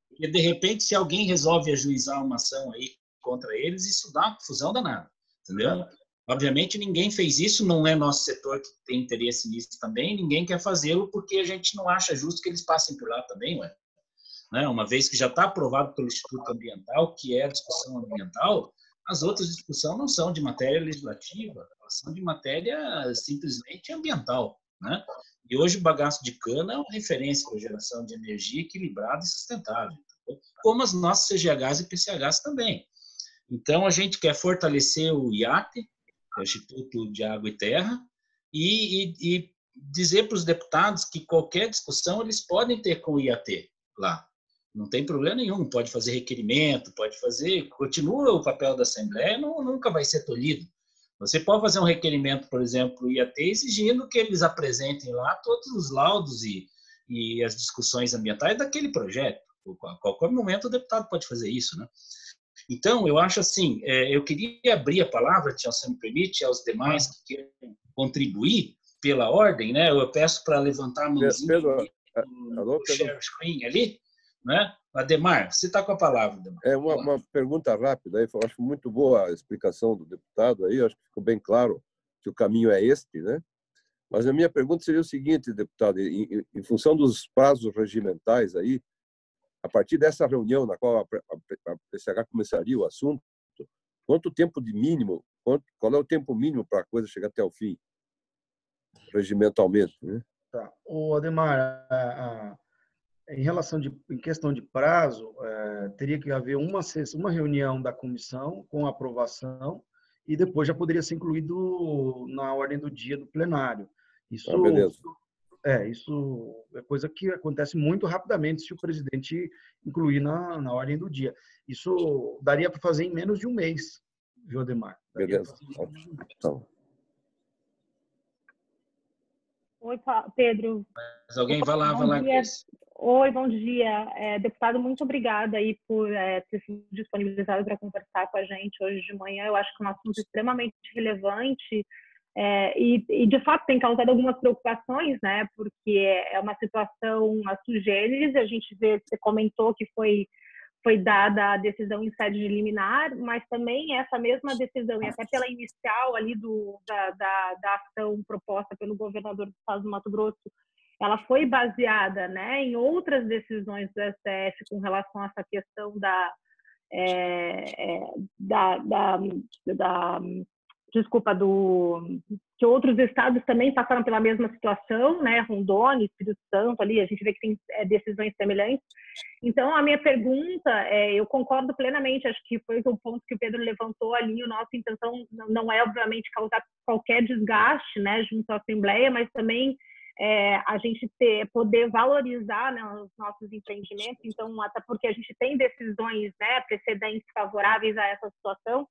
Porque, de repente, se alguém resolve ajuizar uma ação aí contra eles, isso dá uma confusão danada, entendeu? Obviamente, ninguém fez isso, não é nosso setor que tem interesse nisso também, ninguém quer fazê-lo porque a gente não acha justo que eles passem por lá também, né? Uma vez que já está aprovado pelo Instituto Ambiental, que é a discussão ambiental, as outras discussões não são de matéria legislativa, elas são de matéria simplesmente ambiental, né? E hoje o bagaço de cana é uma referência para a geração de energia equilibrada e sustentável, como as nossas CGHs e PCHs também. Então, a gente quer fortalecer o IAT, o Instituto de Água e Terra, e dizer para os deputados que qualquer discussão eles podem ter com o IAT lá. Não tem problema nenhum, pode fazer requerimento, continua o papel da Assembleia, nunca vai ser tolhido. Você pode fazer um requerimento, por exemplo, o IAT, exigindo que eles apresentem lá todos os laudos e as discussões ambientais daquele projeto. A qualquer momento o deputado pode fazer isso, né? Então, eu acho assim, eu queria abrir a palavra, Tião, se me permite, aos demais que querem contribuir pela ordem, né? Eu peço para levantar a mãozinha no share screen ali, né? Ademar, você está com a palavra, Ademar. Uma pergunta rápida, eu acho muito boa a explicação do deputado aí, acho que ficou bem claro que o caminho é este, né? Mas a minha pergunta seria o seguinte, deputado, em função dos prazos regimentais aí, a partir dessa reunião na qual a PCH começaria o assunto, quanto tempo de mínimo, qual é o tempo mínimo para a coisa chegar até o fim, regimentalmente, né? Tá. Ademar, em questão de prazo, teria que haver uma reunião da comissão com aprovação e depois já poderia ser incluído na ordem do dia do plenário. Isso, beleza. Isso é coisa que acontece muito rapidamente se o presidente incluir na ordem do dia. Isso daria para fazer em menos de um mês, viu, Ademar? Beleza. Então. Oi, Pedro. Mas alguém vai lá, Grace. Oi, bom dia. Deputado, muito obrigada aí por ter se disponibilizado para conversar com a gente hoje de manhã. Eu acho que é um assunto extremamente relevante e, de fato, tem causado algumas preocupações, né? Porque é uma situação sui generis. A gente vê, você comentou que foi dada a decisão em sede de liminar, mas também essa mesma decisão, e até pela inicial ali da ação proposta pelo governador do estado do Mato Grosso, ela foi baseada, né, em outras decisões do STF com relação a essa questão que outros estados também passaram pela mesma situação, né, Rondônia, Espírito Santo, ali a gente vê que tem decisões semelhantes. Então, a minha pergunta, eu concordo plenamente, acho que foi o ponto que o Pedro levantou ali, a nossa intenção não é, obviamente, causar qualquer desgaste, né, junto à Assembleia, mas também a gente poder valorizar, né, os nossos empreendimentos, então, até porque a gente tem decisões, né, precedentes favoráveis a essa situação.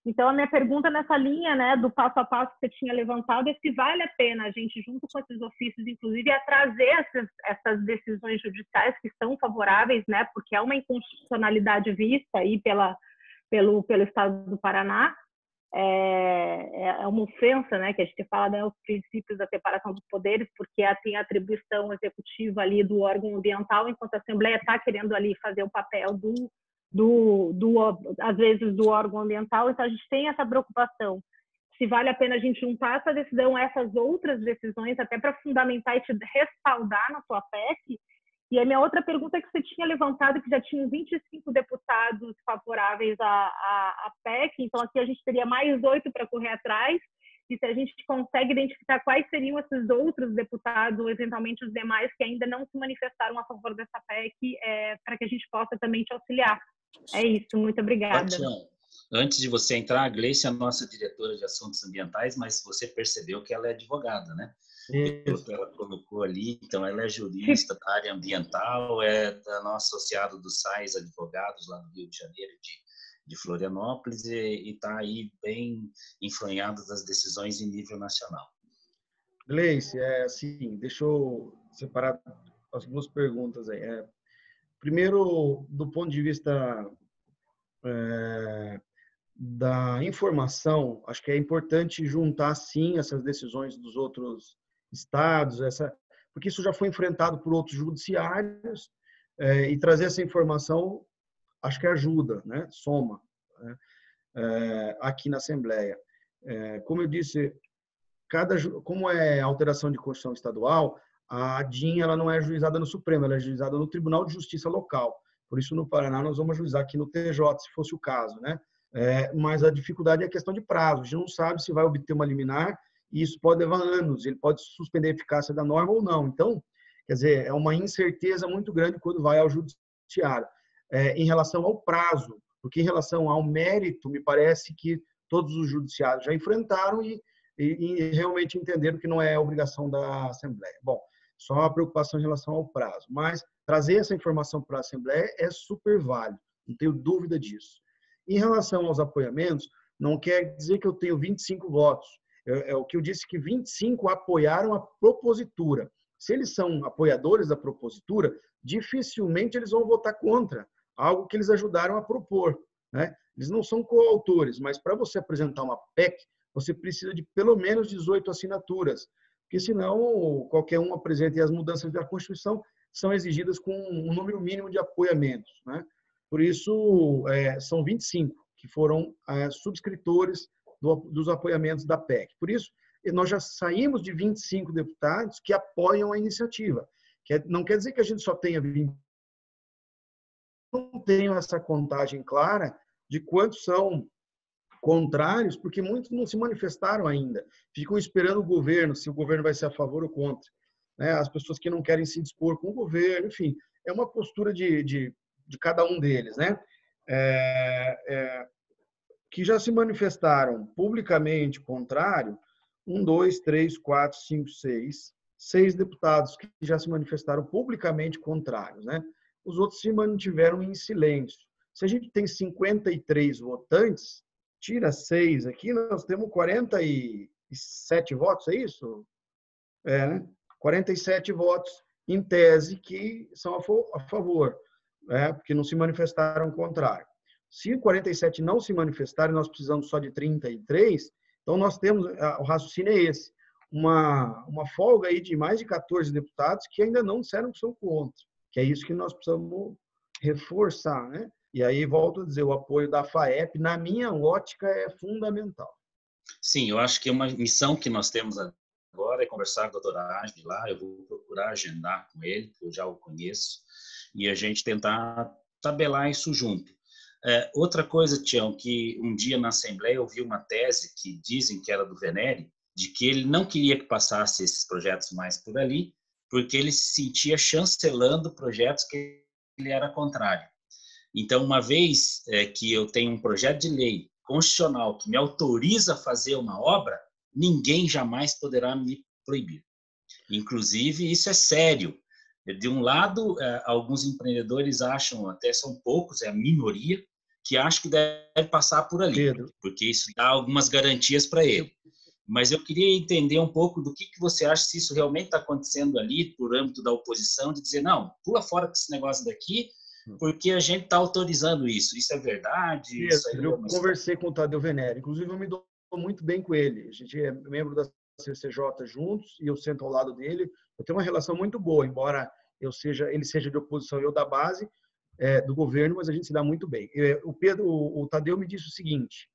Então, a minha pergunta nessa linha, né, do passo a passo que você tinha levantado é se vale a pena a gente, junto com esses ofícios, inclusive, a trazer essas decisões judiciais que são favoráveis, né, porque é uma inconstitucionalidade vista aí pelo Estado do Paraná, é uma ofensa, né, que a gente fala, né, os princípios da separação dos poderes, porque tem a atribuição executiva ali do órgão ambiental, enquanto a Assembleia está querendo ali fazer o papel às vezes, do órgão ambiental. Então, a gente tem essa preocupação. Se vale a pena a gente juntar essa decisão a essas outras decisões, até para fundamentar e te respaldar na sua PEC. E a minha outra pergunta é que você tinha levantado que já tinham 25 deputados favoráveis à PEC, então aqui a gente teria mais 8 para correr atrás, e se a gente consegue identificar quais seriam esses outros deputados, ou eventualmente os demais que ainda não se manifestaram a favor dessa PEC, para que a gente possa também te auxiliar. É isso, muito obrigada. Tatiana, antes de você entrar, a Gleice é a nossa diretora de assuntos ambientais, mas você percebeu que ela é advogada, né? Pelo que ela colocou ali, então ela é jurista da área ambiental, é da nossa associada do SAIS Advogados, lá no Rio de Janeiro, de Florianópolis, e está aí bem influenciada das decisões em nível nacional. Gleice, assim, deixa eu separar as duas perguntas aí. Primeiro, do ponto de vista da informação, acho que é importante juntar, sim, essas decisões dos outros estados, porque isso já foi enfrentado por outros judiciários, e trazer essa informação, acho que ajuda, né? Soma, né? Aqui na Assembleia. Como eu disse, como é alteração de Constituição estadual, a DIN ela não é ajuizada no Supremo, ela é ajuizada no Tribunal de Justiça local. Por isso, no Paraná, nós vamos ajuizar aqui no TJ, se fosse o caso, né? Mas a dificuldade é a questão de prazo. A gente não sabe se vai obter uma liminar, e isso pode levar anos, ele pode suspender a eficácia da norma ou não. Então, quer dizer, é uma incerteza muito grande quando vai ao judiciário. Em relação ao prazo, porque em relação ao mérito, me parece que todos os judiciários já enfrentaram e realmente entenderam que não é obrigação da Assembleia. Bom, só uma preocupação em relação ao prazo, mas trazer essa informação para a Assembleia é super válido, não tenho dúvida disso. Em relação aos apoiamentos, não quer dizer que eu tenho 25 votos. O que eu disse, que 25 apoiaram a propositura. Se eles são apoiadores da propositura, dificilmente eles vão votar contra algo que eles ajudaram a propor, né? Eles não são coautores, mas para você apresentar uma PEC, você precisa de pelo menos 18 assinaturas, porque senão qualquer um apresenta, e as mudanças da Constituição são exigidas com um número mínimo de apoiamentos, né? Por isso, são 25 que foram subscritores dos apoiamentos da PEC. Por isso, nós já saímos de 25 deputados que apoiam a iniciativa. Não quer dizer que a gente só tenha 20. Não tenho essa contagem clara de quantos são contrários, porque muitos não se manifestaram ainda. Ficam esperando o governo, se o governo vai ser a favor ou contra. As pessoas que não querem se dispor com o governo, enfim, é uma postura de cada um deles, né? Que já se manifestaram publicamente contrário, 1, 2, 3, 4, 5, 6 deputados que já se manifestaram publicamente contrários, né? Os outros se mantiveram em silêncio. Se a gente tem 53 votantes, tira 6 aqui, nós temos 47 votos, é isso? né? 47 votos, em tese, que são a favor, né? Porque não se manifestaram contrário. Se 47 não se manifestarem, nós precisamos só de 33, então nós temos, o raciocínio é esse, uma folga aí de mais de 14 deputados que ainda não disseram que são contra, que é isso que nós precisamos reforçar, né? E aí, volto a dizer, o apoio da FAEP, na minha ótica, é fundamental. Sim, eu acho que uma missão que nós temos agora é conversar com o Dr. Agnes lá, eu vou procurar agendar com ele, que eu já o conheço, e a gente tentar tabelar isso junto. Outra coisa, Tião, que um dia na Assembleia eu vi uma tese que dizem que era do Venere, de que ele não queria que passasse esses projetos mais por ali, porque ele se sentia chancelando projetos que ele era contrário. Então, uma vez que eu tenho um projeto de lei constitucional que me autoriza a fazer uma obra, ninguém jamais poderá me proibir. Inclusive, isso é sério. De um lado, alguns empreendedores acham, até são poucos, é a minoria, que acham que deve passar por ali, porque isso dá algumas garantias para ele. Mas eu queria entender um pouco do que você acha, se isso realmente está acontecendo ali, por âmbito da oposição, de dizer, não, pula fora com esse negócio daqui, porque a gente está autorizando isso. Isso é verdade? Isso aí eu conversei com o Tadeu Venere, inclusive eu me dou muito bem com ele. A gente é membro da CCJ juntos e eu sento ao lado dele. Eu tenho uma relação muito boa, embora ele seja de oposição e eu da base do governo, mas a gente se dá muito bem. O Tadeu me disse o seguinte,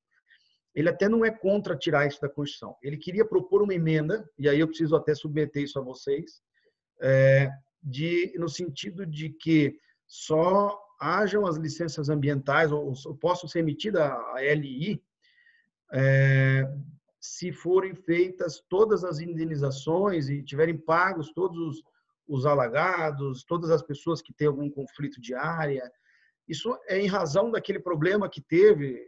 ele até não é contra tirar isso da Constituição. Ele queria propor uma emenda, e aí eu preciso até submeter isso a vocês, no sentido de que só hajam as licenças ambientais, ou possa ser emitida a LI, se forem feitas todas as indenizações e tiverem pagos todos os alagados, todas as pessoas que têm algum conflito de área. Isso é em razão daquele problema que teve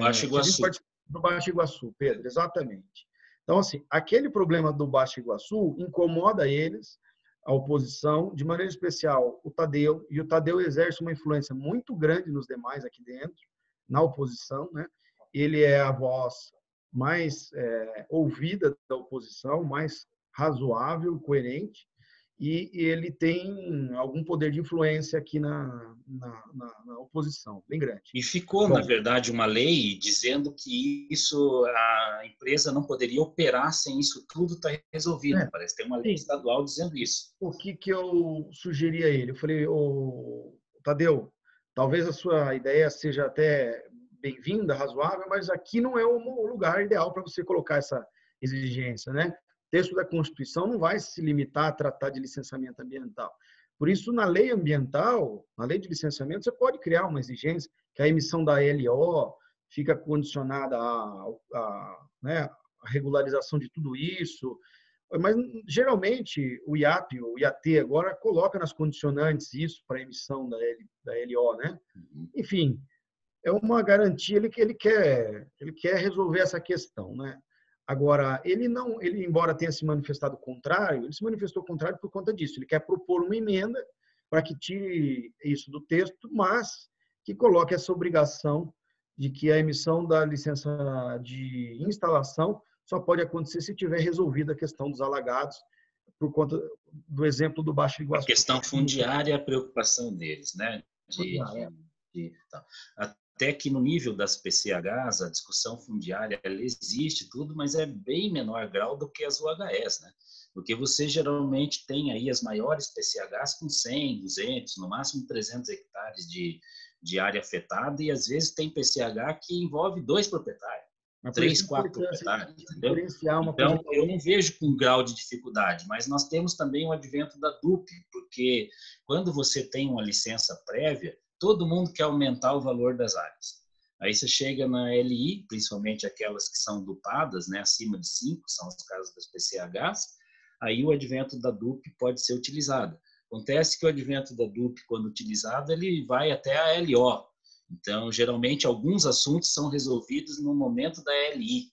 Baixo Iguaçu. Do Baixo Iguaçu, Pedro, exatamente. Então, assim, aquele problema do Baixo Iguaçu incomoda eles, a oposição, de maneira especial o Tadeu, e o Tadeu exerce uma influência muito grande nos demais aqui dentro, na oposição, né? Ele é a voz mais ouvida da oposição, mais razoável, coerente, e ele tem algum poder de influência aqui na oposição, bem grande. E ficou, na verdade, uma lei dizendo que isso, a empresa não poderia operar sem isso tudo estar resolvido. Parece que tem uma lei estadual dizendo isso. O que eu sugeri a ele? Eu falei, Tadeu, talvez a sua ideia seja até bem-vinda, razoável, mas aqui não é o lugar ideal para você colocar essa exigência, né? O texto da Constituição não vai se limitar a tratar de licenciamento ambiental. Por isso, na lei ambiental, na lei de licenciamento, você pode criar uma exigência que a emissão da LO fica condicionada à regularização de tudo isso. Mas, geralmente, o IAP, o IAT agora, coloca nas condicionantes isso para a emissão da LO, né? Enfim, é uma garantia que ele quer resolver essa questão, né? Agora, ele, embora tenha se manifestado contrário, ele se manifestou contrário por conta disso. Ele quer propor uma emenda para que tire isso do texto, mas que coloque essa obrigação de que a emissão da licença de instalação só pode acontecer se tiver resolvida a questão dos alagados, por conta do exemplo do Baixo Iguaçu. A questão fundiária é a preocupação deles, né? Até que no nível das PCHs, a discussão fundiária ela existe tudo, mas é bem menor grau do que as UHS, né? Porque você geralmente tem aí as maiores PCHs com 100, 200, no máximo 300 hectares de área afetada, e às vezes tem PCH que envolve 2 proprietários, 3, 4 proprietários, entendeu? Então, eu não vejo com grau de dificuldade, mas nós temos também o advento da DUP, porque quando você tem uma licença prévia, todo mundo quer aumentar o valor das áreas. Aí você chega na LI, principalmente aquelas que são dupadas, né, acima de 5, são os casos das PCHs, aí o advento da DUP pode ser utilizado. Acontece que o advento da DUP, quando utilizado, ele vai até a LO. Então, geralmente, alguns assuntos são resolvidos no momento da LI,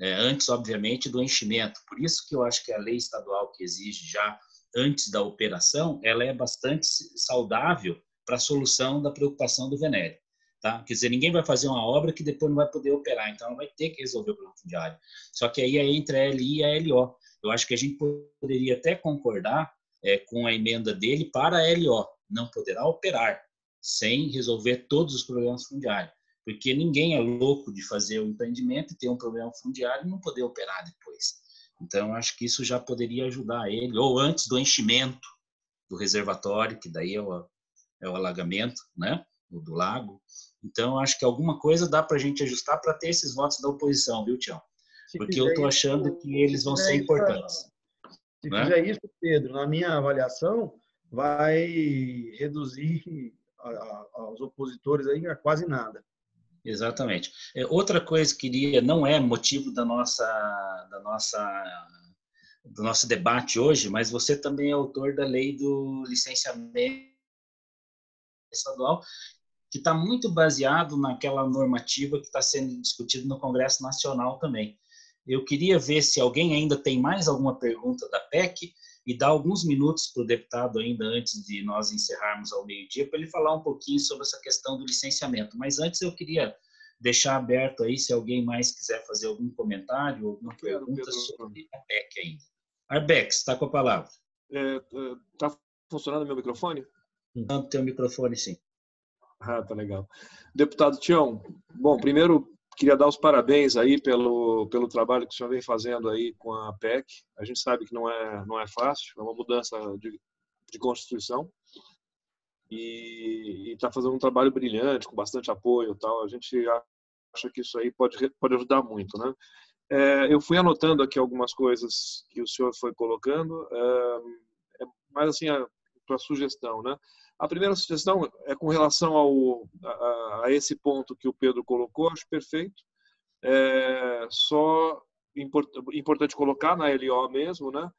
antes, obviamente, do enchimento. Por isso que eu acho que a lei estadual que exige já antes da operação, ela é bastante saudável para a solução da preocupação do Venere. Tá? Quer dizer, ninguém vai fazer uma obra que depois não vai poder operar, então ela vai ter que resolver o problema fundiário. Só que aí é entre a LI e a LO. Eu acho que a gente poderia até concordar com a emenda dele para a LO. Não poderá operar sem resolver todos os problemas fundiários. Porque ninguém é louco de fazer o empreendimento e ter um problema fundiário e não poder operar depois. Então, eu acho que isso já poderia ajudar ele. Ou antes do enchimento do reservatório, que daí é o alagamento, né? Do lago. Então, acho que alguma coisa dá para a gente ajustar para ter esses votos da oposição, viu, Tião? Porque eu estou achando que eles vão ser importantes. Se fizer isso, Pedro, na minha avaliação, vai reduzir os opositores aí a quase nada. Exatamente. Outra coisa que queria, não é motivo do nosso debate hoje, mas você também é autor da lei do licenciamento estadual, que está muito baseado naquela normativa que está sendo discutida no Congresso Nacional também. Eu queria ver se alguém ainda tem mais alguma pergunta da PEC e dar alguns minutos para o deputado ainda antes de nós encerrarmos ao meio-dia, para ele falar um pouquinho sobre essa questão do licenciamento. Mas antes eu queria deixar aberto aí, se alguém mais quiser fazer algum comentário, alguma pergunta sobre a PEC ainda. Arbex, está com a palavra. Está funcionando o meu microfone? Não, tem o microfone, sim. Ah, tá legal. Deputado Tião, bom, primeiro queria dar os parabéns aí pelo trabalho que o senhor vem fazendo aí com a PEC. A gente sabe que não é fácil, é uma mudança de Constituição e está fazendo um trabalho brilhante, com bastante apoio e tal. A gente acha que isso aí pode ajudar muito, né? Eu fui anotando aqui algumas coisas que o senhor foi colocando, mas assim, para sugestão, né? A primeira sugestão é com relação a esse ponto que o Pedro colocou, acho perfeito. Só importante colocar na LO mesmo, né?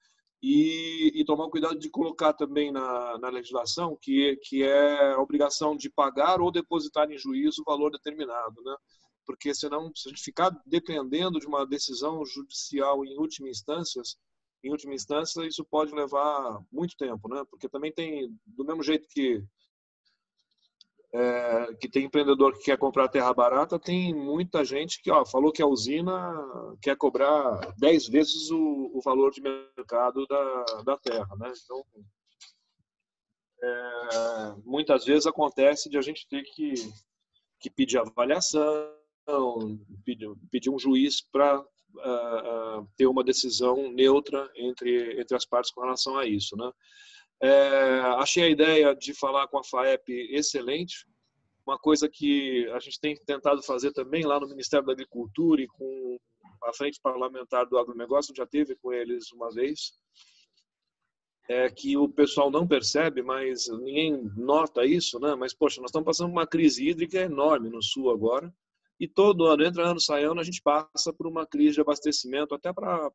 E tomar cuidado de colocar também na legislação que é a obrigação de pagar ou depositar em juízo o valor determinado, né? Porque senão, se a gente ficar dependendo de uma decisão judicial em última instância, isso pode levar muito tempo, né? Porque também tem, do mesmo jeito que tem empreendedor que quer comprar terra barata, tem muita gente que falou que a usina quer cobrar 10 vezes o valor de mercado da terra, né? Então, muitas vezes acontece de a gente ter que pedir avaliação, pedir um juiz para ter uma decisão neutra entre as partes com relação a isso, né? Achei a ideia de falar com a FAEP excelente, uma coisa que a gente tem tentado fazer também lá no Ministério da Agricultura e com a Frente Parlamentar do Agronegócio, já teve com eles uma vez, que o pessoal não percebe, mas ninguém nota isso, né? Mas, poxa, nós estamos passando por uma crise hídrica enorme no Sul agora, e todo ano, entra ano, sai ano, a gente passa por uma crise de abastecimento, até para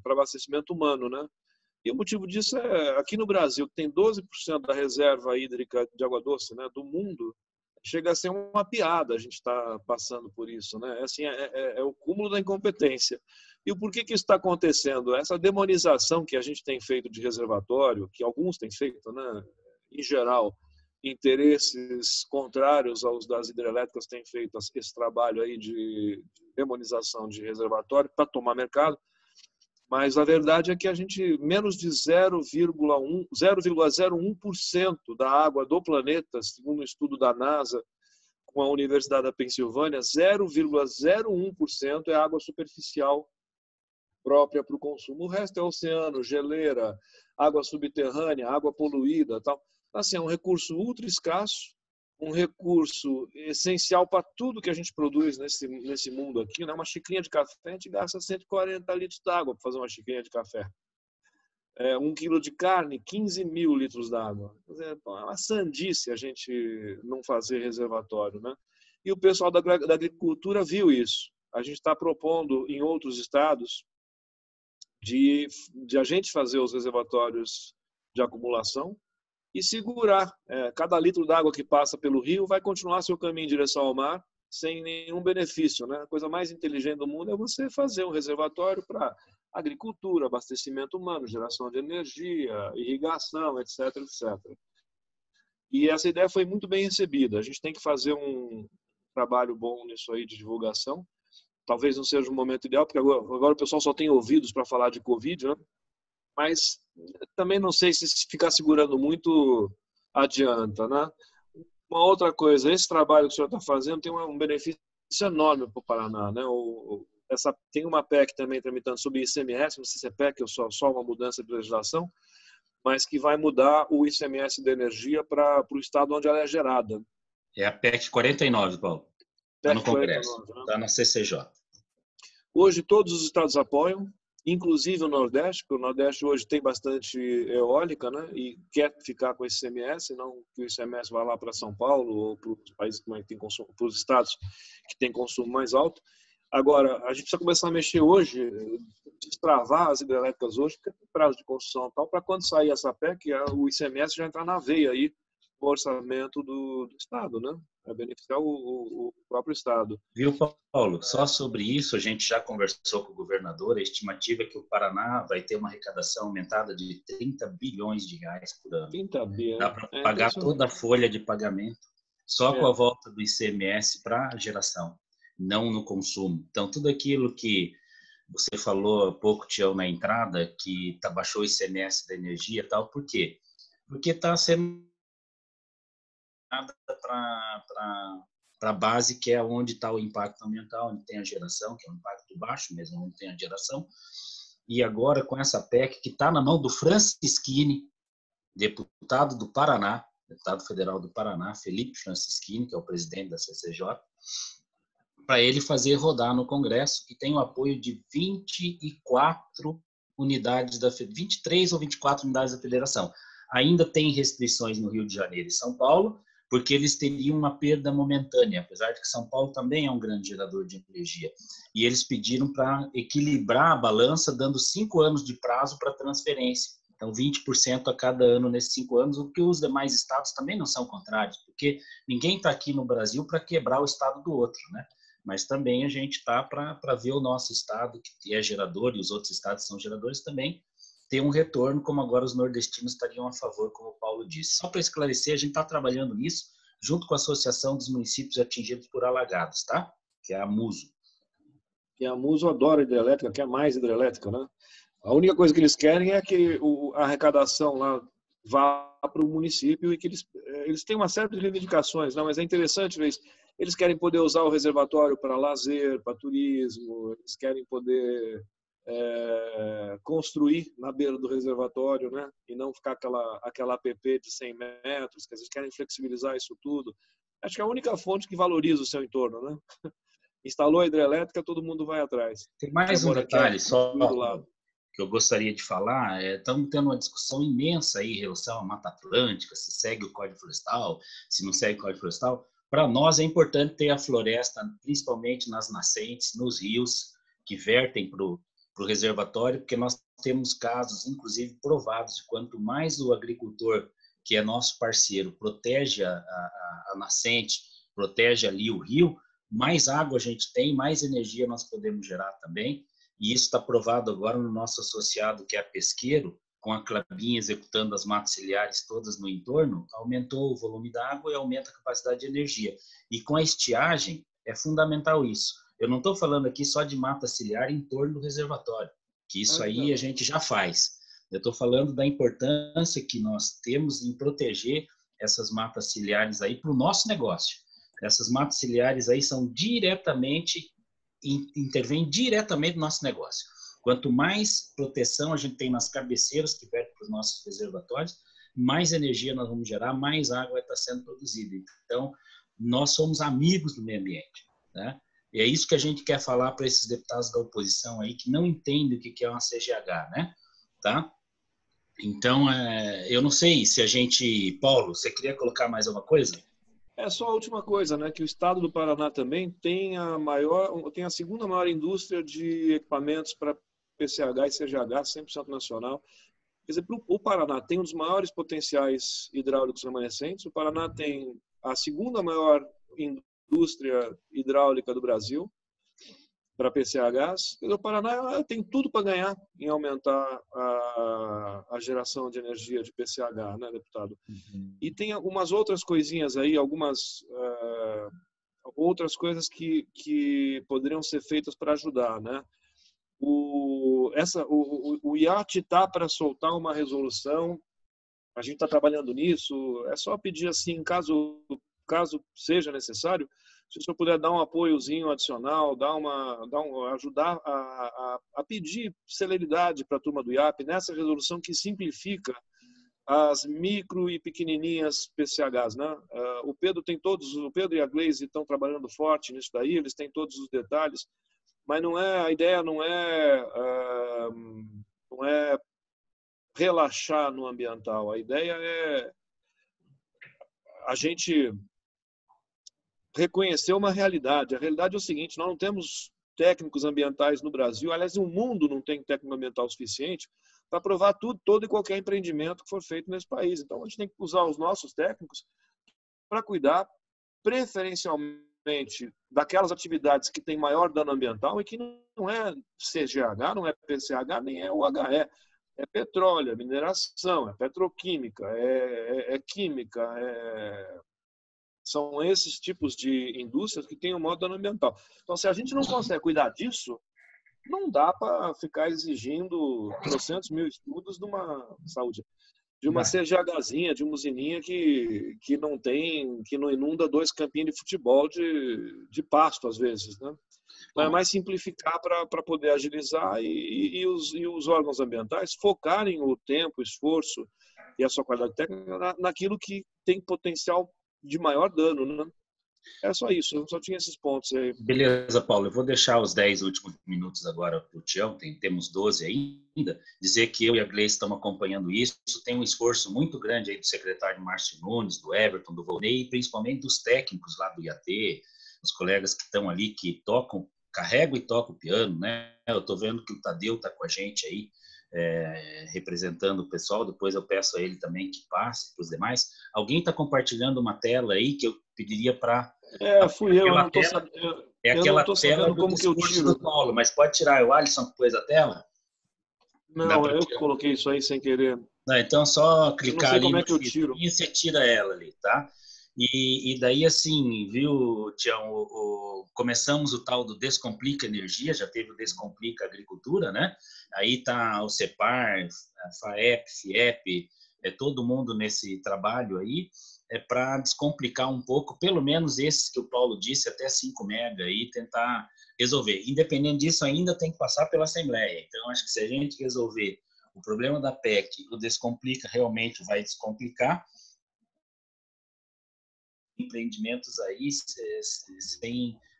abastecimento humano, né? E o motivo disso aqui no Brasil, que tem 12% da reserva hídrica de água doce, né, do mundo, chega a ser uma piada a gente está passando por isso, né? Assim, é o cúmulo da incompetência. E o porquê que isso está acontecendo? Essa demonização que a gente tem feito de reservatório, que alguns têm feito, né, em geral, interesses contrários aos das hidrelétricas têm feito esse trabalho aí de demonização de reservatório para tomar mercado. Mas a verdade é que a gente, menos de 0,01% da água do planeta, segundo um estudo da NASA com a Universidade da Pensilvânia, 0,01% é água superficial própria para o consumo. O resto é oceano, geleira, água subterrânea, água poluída, tal. Assim, é um recurso ultra escasso, um recurso essencial para tudo que a gente produz nesse mundo aqui, né? Uma xicrinha de café, a gente gasta 140 litros d'água para fazer uma xicrinha de café. 1 quilo de carne, 15 mil litros d'água. É uma sandice a gente não fazer reservatório, né? E o pessoal da agricultura viu isso. A gente está propondo em outros estados de a gente fazer os reservatórios de acumulação e segurar. Cada litro d'água que passa pelo rio vai continuar seu caminho em direção ao mar sem nenhum benefício, né? A coisa mais inteligente do mundo é você fazer um reservatório para agricultura, abastecimento humano, geração de energia, irrigação, etc, etc. E essa ideia foi muito bem recebida. A gente tem que fazer um trabalho bom nisso aí de divulgação. Talvez não seja o momento ideal, porque agora o pessoal só tem ouvidos para falar de Covid, né? Mas também não sei se ficar segurando muito adianta, né? Uma outra coisa, esse trabalho que o senhor está fazendo tem um benefício enorme para o Paraná, né? Tem uma PEC também tramitando sobre ICMS, não sei se é PEC ou só uma mudança de legislação, mas que vai mudar o ICMS da energia para o estado onde ela é gerada. É a PEC 49, Paulo. Está no Congresso, 49, está na CCJ. Hoje todos os estados apoiam, inclusive o Nordeste, porque o Nordeste hoje tem bastante eólica, né? E quer ficar com esse ICMS, não que o ICMS vá lá para São Paulo ou para os países que tem consumo, para os estados que têm consumo mais alto. Agora, a gente precisa começar a mexer hoje, destravar as hidrelétricas hoje, porque tem prazo de construção e tal, para quando sair essa PEC, o ICMS já entrar na veia aí no orçamento do estado, né? Vai beneficiar o próprio estado. Viu, Paulo? Só sobre isso a gente já conversou com o governador. A estimativa é que o Paraná vai ter uma arrecadação aumentada de 30 bilhões de reais por ano. 30 bilhões. Dá para pagar toda a folha de pagamento só com a volta do ICMS para a geração, não no consumo. Então, tudo aquilo que você falou há pouco, Tião, na entrada, que baixou o ICMS da energia e tal, por quê? Porque está sendo nada para a base, que é onde está o impacto ambiental, onde tem a geração, que é um impacto baixo mesmo, onde tem a geração. E agora, com essa PEC, que está na mão do Francischini, deputado do Paraná, deputado federal do Paraná, Felipe Francischini, que é o presidente da CCJ, para ele fazer rodar no Congresso, e tem o apoio de 24 unidades 23 ou 24 unidades da federação. Ainda tem restrições no Rio de Janeiro e São Paulo, porque eles teriam uma perda momentânea, apesar de que São Paulo também é um grande gerador de energia. E eles pediram para equilibrar a balança, dando 5 anos de prazo para transferência. Então, 20% a cada ano nesses 5 anos, o que os demais estados também não são contrários, porque ninguém está aqui no Brasil para quebrar o estado do outro, né? Mas também a gente está para ver o nosso estado, que é gerador, e os outros estados são geradores também, ter um retorno, como agora os nordestinos estariam a favor, como o Paulo disse. Só para esclarecer, a gente está trabalhando nisso, junto com a Associação dos Municípios Atingidos por Alagados, tá? Que é a MUSO. E a MUSO adora hidrelétrica, quer mais hidrelétrica, né? A única coisa que eles querem é que a arrecadação lá vá para o município, e que eles têm uma série de reivindicações, não? Mas é interessante ver isso. Eles querem poder usar o reservatório para lazer, para turismo, eles querem poder construir na beira do reservatório, né? E não ficar aquela APP de 100 metros, que eles querem flexibilizar isso tudo. Acho que é a única fonte que valoriza o seu entorno, né? Instalou a hidrelétrica, todo mundo vai atrás. Tem mais um detalhe só que eu gostaria de falar. Estamos tendo uma discussão imensa aí em relação à Mata Atlântica, se segue o Código Florestal, se não segue o Código Florestal. Para nós é importante ter a floresta, principalmente nas nascentes, nos rios que vertem para o reservatório, porque nós temos casos, inclusive, provados de quanto mais o agricultor, que é nosso parceiro, protege a nascente, protege ali o rio, mais água a gente tem, mais energia nós podemos gerar também, e isso está provado agora no nosso associado, que é a Pesqueiro, com a Klabin executando as matas ciliares todas no entorno, aumentou o volume da água e aumenta a capacidade de energia. E com a estiagem, é fundamental isso. Eu não estou falando aqui só de mata ciliar em torno do reservatório, que isso aí a gente já faz. Eu estou falando da importância que nós temos em proteger essas matas ciliares aí para o nosso negócio. Essas matas ciliares aí intervêm diretamente no nosso negócio. Quanto mais proteção a gente tem nas cabeceiras que vertem para os nossos reservatórios, mais energia nós vamos gerar, mais água vai estar sendo produzida. Então, nós somos amigos do meio ambiente, né? E é isso que a gente quer falar para esses deputados da oposição aí, que não entendem o que é uma CGH, né? Tá? Então, eu não sei se a gente... Paulo, você queria colocar mais alguma coisa? É só a última coisa, né? Que o estado do Paraná também tem a segunda maior indústria de equipamentos para PCH e CGH, 100% nacional. Quer dizer, o Paraná tem um dos maiores potenciais hidráulicos remanescentes, o Paraná tem a segunda maior indústria hidráulica do Brasil, para PCHs. O Paraná tem tudo para ganhar em aumentar a geração de energia de PCH, né, deputado? E tem algumas outras coisinhas aí, algumas outras coisas que poderiam ser feitas para ajudar, né? O IAT está para soltar uma resolução, a gente está trabalhando nisso, é só pedir assim, caso seja necessário, se o senhor puder dar um apoiozinho adicional, ajudar a pedir celeridade para a turma do IAP nessa resolução que simplifica as micro e pequenininhas PCHs, né? O Pedro e a Gleise estão trabalhando forte nisso daí, eles têm todos os detalhes, mas a ideia não é relaxar no ambiental, a ideia é a gente reconhecer uma realidade. A realidade é o seguinte: nós não temos técnicos ambientais no Brasil, aliás, o mundo não tem técnico ambiental suficiente para aprovar todo e qualquer empreendimento que for feito nesse país. Então, a gente tem que usar os nossos técnicos para cuidar preferencialmente daquelas atividades que têm maior dano ambiental e que não é CGH, não é PCH, nem é UHE. É petróleo, é mineração, é petroquímica, é química, são esses tipos de indústrias que têm o maior dano ambiental. Então, se a gente não consegue cuidar disso, não dá para ficar exigindo 300 mil estudos de uma saúde, de uma CGHzinha, de uma usininha que não inunda 2 campinhos de futebol de pasto, às vezes, né? Então, é mais simplificar para poder agilizar e os órgãos ambientais focarem o tempo, o esforço e a sua qualidade técnica naquilo que tem potencial de maior dano, né? É só isso, eu só tinha esses pontos aí. Beleza, Paulo, eu vou deixar os 10 últimos minutos agora para o Tião, temos 12 ainda, dizer que eu e a Gleice estamos acompanhando isso, tem um esforço muito grande aí do secretário Márcio Nunes, do Everton, do Volney, e principalmente dos técnicos lá do IAT, os colegas que estão ali, que carregam e tocam o piano, né? Eu estou vendo que o Tadeu está com a gente aí, representando o pessoal, depois eu peço a ele também que passe para os demais. Alguém está compartilhando uma tela aí que eu pediria para... Fui eu não estou sabendo. Eu não estou sabendo como que eu tiro. Do Paulo, mas pode tirar, o Alisson que pôs a tela? Não, eu coloquei isso aí sem querer. Não, então só clicar ali como é que eu tiro. E você tira ela ali, tá? E daí, assim, viu, Tião, começamos o tal do Descomplica Energia, já teve o Descomplica Agricultura, né? Aí tá o CEPAR, a FAEP, FIEP, todo mundo nesse trabalho aí, para descomplicar um pouco, pelo menos esses que o Paulo disse, até 5 mega aí, tentar resolver. Independente disso, ainda tem que passar pela Assembleia. Então, acho que se a gente resolver o problema da PEC, o Descomplica realmente vai descomplicar, empreendimentos aí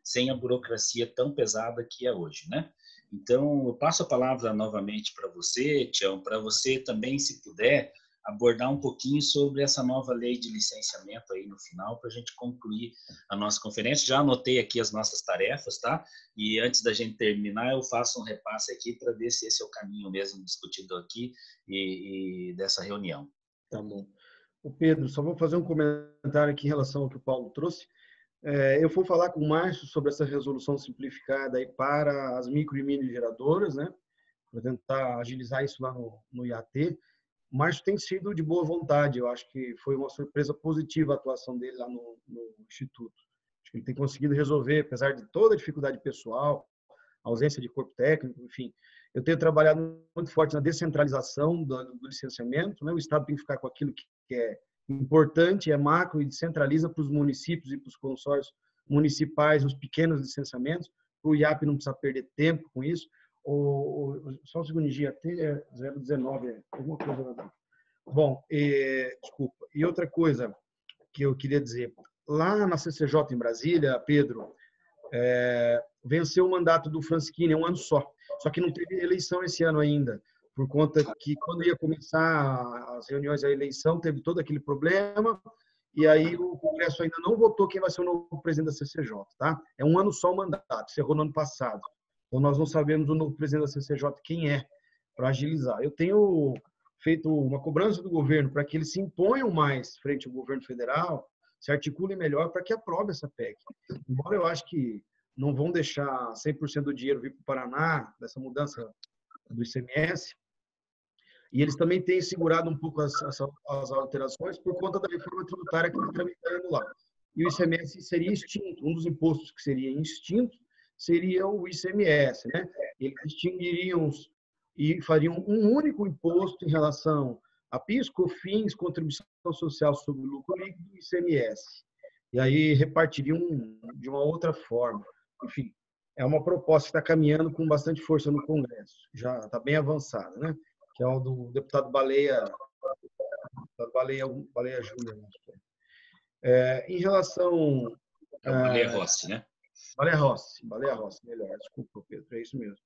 sem a burocracia tão pesada que é hoje, né? Então, eu passo a palavra novamente para você, Tião, para você também, se puder, abordar um pouquinho sobre essa nova lei de licenciamento aí no final, para a gente concluir a nossa conferência. Já anotei aqui as nossas tarefas, tá? E antes da gente terminar, eu faço um repasse aqui para ver se esse é o caminho mesmo discutido aqui e dessa reunião. Tá bom. O Pedro, só vou fazer um comentário aqui em relação ao que o Paulo trouxe. Eu vou falar com o Márcio sobre essa resolução simplificada aí para as micro e mini geradoras, né? Para tentar agilizar isso lá no IAT. O Márcio tem sido de boa vontade. Eu acho que foi uma surpresa positiva a atuação dele lá no Instituto. Acho que ele tem conseguido resolver, apesar de toda a dificuldade pessoal, ausência de corpo técnico, enfim. Eu tenho trabalhado muito forte na descentralização do licenciamento, né? O Estado tem que ficar com aquilo que é importante, é macro, e descentraliza para os municípios e para os consórcios municipais os pequenos licenciamentos, para o IAP não precisar perder tempo com isso. Só um segundinho, até 019, alguma coisa. Bom, desculpa. E outra coisa que eu queria dizer, lá na CCJ em Brasília, Pedro, venceu o mandato do Francisquini, um ano só que não teve eleição esse ano ainda, por conta que quando ia começar as reuniões da eleição, teve todo aquele problema, e aí o Congresso ainda não votou quem vai ser o novo presidente da CCJ, tá? É um ano só o mandato, encerrou no ano passado. Então, nós não sabemos o novo presidente da CCJ quem é, para agilizar. Eu tenho feito uma cobrança do governo para que eles se imponham mais frente ao governo federal, se articulem melhor para que aprove essa PEC. Embora eu acho que não vão deixar 100% do dinheiro vir para o Paraná, dessa mudança do ICMS, e eles também têm segurado um pouco as alterações por conta da reforma tributária que está tramitando lá. E o ICMS seria extinto. Um dos impostos que seria extinto seria o ICMS, né? Eles extinguiriam e fariam um único imposto em relação a PIS, COFINS, contribuição social sobre o lucro líquido e ICMS. E aí repartiriam de uma outra forma. Enfim, é uma proposta que está caminhando com bastante força no Congresso. Já está bem avançada, né? Que é o do deputado Baleia Júnior. Em relação... É o Baleia Rossi, né? Baleia Rossi, melhor. Desculpa, Pedro, é isso mesmo.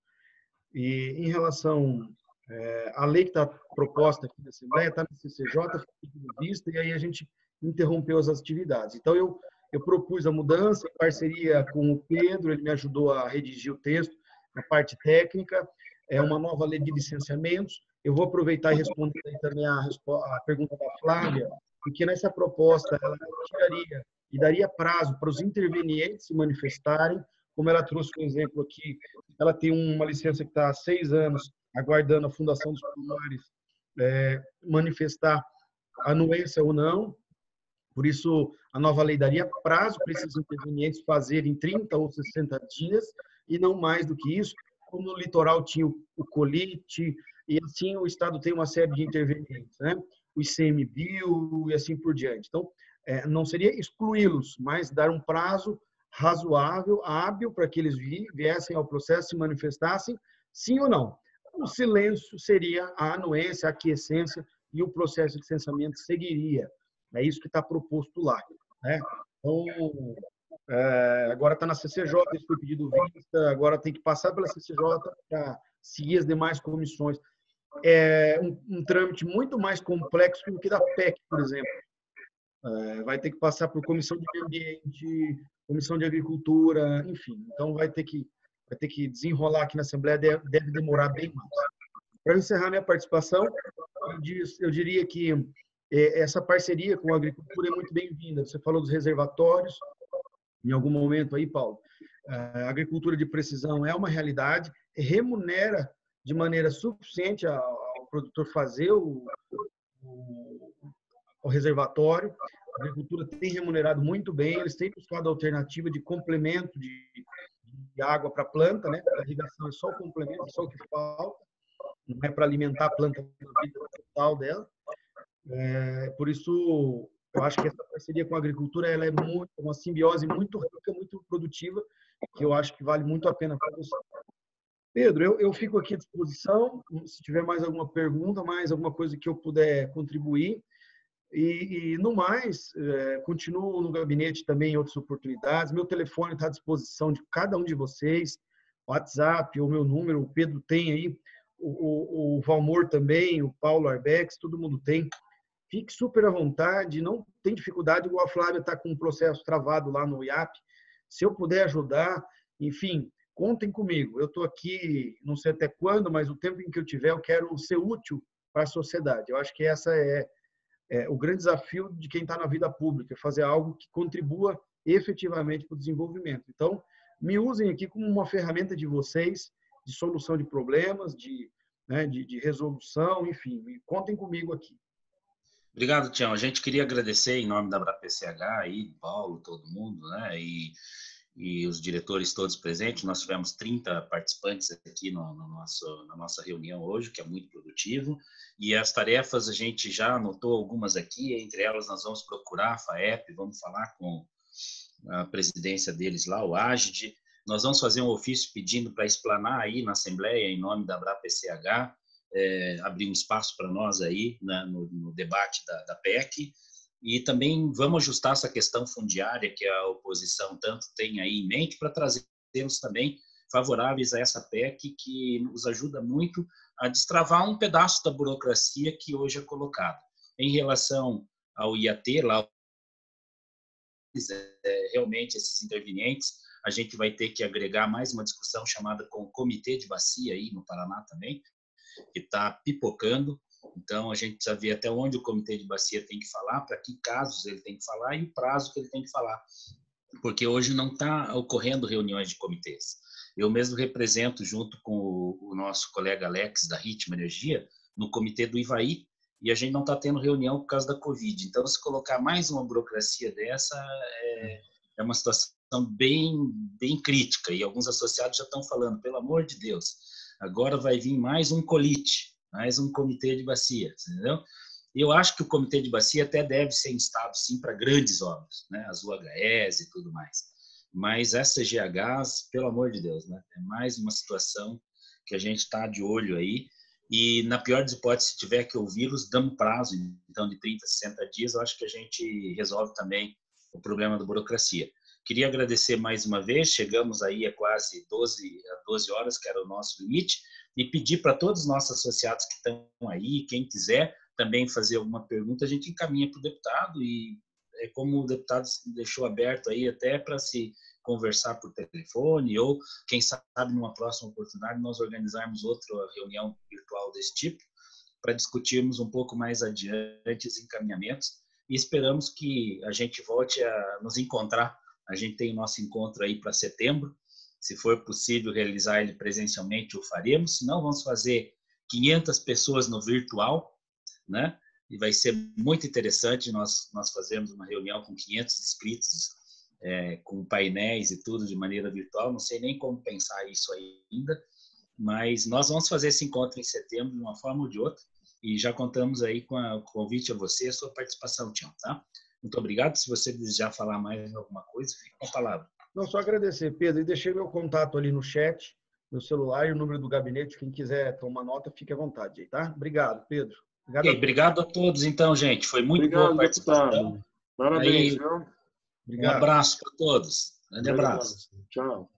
E em relação à lei que está proposta aqui na Assembleia, está no CCJ, foi vista, e aí a gente interrompeu as atividades. Então, eu propus a mudança em parceria com o Pedro, ele me ajudou a redigir o texto, na parte técnica, é uma nova lei de licenciamentos. Eu vou aproveitar e responder também a pergunta da Flávia, porque nessa proposta ela tiraria e daria prazo para os intervenientes se manifestarem, como ela trouxe um exemplo aqui, ela tem uma licença que está há 6 anos, aguardando a Fundação dos Palmares manifestar anuência ou não. Por isso, a nova lei daria prazo para esses intervenientes fazerem 30 ou 60 dias, e não mais do que isso. Como no litoral tinha o COLIT, e assim o Estado tem uma série de intervenientes, né? O ICMBio e assim por diante. Então, não seria excluí-los, mas dar um prazo razoável, hábil, para que eles viessem ao processo, se manifestassem, sim ou não. O silêncio seria a anuência, a aquiescência, e o processo de licenciamento seguiria. É isso que está proposto lá, né? Então, agora está na CCJ, isso foi pedido vista, agora tem que passar pela CCJ para seguir as demais comissões. É um trâmite muito mais complexo do que da PEC, por exemplo. Vai ter que passar por comissão de meio ambiente, comissão de agricultura, enfim. Então, vai ter que desenrolar aqui na Assembleia, deve demorar bem mais. Para encerrar minha participação, eu diria que essa parceria com a agricultura é muito bem-vinda. Você falou dos reservatórios, em algum momento aí, Paulo. A agricultura de precisão é uma realidade, remunera de maneira suficiente ao produtor fazer o reservatório. A agricultura tem remunerado muito bem, eles têm buscado alternativa de complemento de água para a planta, né? A irrigação é só o complemento, é só o que falta, não é para alimentar a planta na vida total dela. Por isso, eu acho que essa parceria com a agricultura ela é uma simbiose muito rica, muito produtiva, que eu acho que vale muito a pena para você. Pedro, eu fico aqui à disposição, se tiver mais alguma pergunta, mais alguma coisa que eu puder contribuir. E no mais, continuo no gabinete também em outras oportunidades. Meu telefone está à disposição de cada um de vocês, WhatsApp, o meu número, o Pedro tem aí, o Valmor também, o Paulo Arbex, todo mundo tem. Fique super à vontade, não tem dificuldade, igual a Flávia está com um processo travado lá no IAP. Se eu puder ajudar, enfim, contem comigo. Eu estou aqui, não sei até quando, mas o tempo em que eu tiver, eu quero ser útil para a sociedade. Eu acho que essa é o grande desafio de quem está na vida pública, fazer algo que contribua efetivamente para o desenvolvimento. Então, me usem aqui como uma ferramenta de vocês, de solução de problemas, de resolução, enfim, contem comigo aqui. Obrigado, Tião. A gente queria agradecer em nome da ABRAPCH, aí, Paulo, todo mundo, né? E os diretores todos presentes. Nós tivemos 30 participantes aqui na nossa reunião hoje, que é muito produtivo. E as tarefas, a gente já anotou algumas aqui, entre elas nós vamos procurar a FAEP, vamos falar com a presidência deles lá, o AGID. Nós vamos fazer um ofício pedindo para explanar aí na Assembleia, em nome da ABRAPCH, abrir um espaço para nós aí no debate da PEC. E também vamos ajustar essa questão fundiária que a oposição tanto tem aí em mente para trazermos também favoráveis a essa PEC que nos ajuda muito a destravar um pedaço da burocracia que hoje é colocado. Em relação ao IAT, lá, realmente esses intervenientes, a gente vai ter que agregar mais uma discussão chamada com o Comitê de Bacia aí no Paraná também, que está pipocando. Então, a gente precisa ver até onde o Comitê de Bacia tem que falar, para que casos ele tem que falar e o prazo que ele tem que falar. porque hoje não está ocorrendo reuniões de comitês. Eu mesmo represento, junto com o nosso colega Alex, da Ritmo Energia, no comitê do Ivaí, e a gente não está tendo reunião por causa da Covid. Então, se colocar mais uma burocracia dessa, é uma situação bem crítica. E alguns associados já estão falando, pelo amor de Deus, agora vai vir mais um COLIT, mais um comitê de bacia, entendeu? Eu acho que o comitê de bacia até deve ser instado, sim, para grandes obras, né? As UHS e tudo mais. Mas essa GHs, pelo amor de Deus, né? É mais uma situação que a gente está de olho aí. E, na pior das hipóteses, se tiver que ouvi-los, damos prazo, então, de 30, 60 dias, eu acho que a gente resolve também o problema da burocracia. Queria agradecer mais uma vez, chegamos aí a quase 12 horas, que era o nosso limite, e pedir para todos os nossos associados que estão aí, quem quiser também fazer alguma pergunta, a gente encaminha para o deputado, e é como o deputado deixou aberto aí até para se conversar por telefone, ou quem sabe numa próxima oportunidade nós organizarmos outra reunião virtual desse tipo, para discutirmos um pouco mais adiante os encaminhamentos, e esperamos que a gente volte a nos encontrar. A gente tem o nosso encontro aí para setembro, se for possível realizar ele presencialmente, o faremos, se não, vamos fazer 500 pessoas no virtual, né? E vai ser muito interessante nós fazermos uma reunião com 500 inscritos, com painéis e tudo de maneira virtual. Não sei nem como pensar isso ainda, mas nós vamos fazer esse encontro em setembro de uma forma ou de outra, e já contamos aí com o convite a você, a sua participação, Tião, tá? Muito obrigado. Se você desejar falar mais alguma coisa, fica com a palavra. Não, só agradecer, Pedro, e deixei meu contato ali no chat, meu celular e o número do gabinete. Quem quiser tomar nota, fique à vontade aí, tá? Obrigado, Pedro. Obrigado a todos, então, gente. Foi muito boa a participação. Deputado. Parabéns, aí, viu? Obrigado. Um abraço para todos. Grande abraço. Tchau.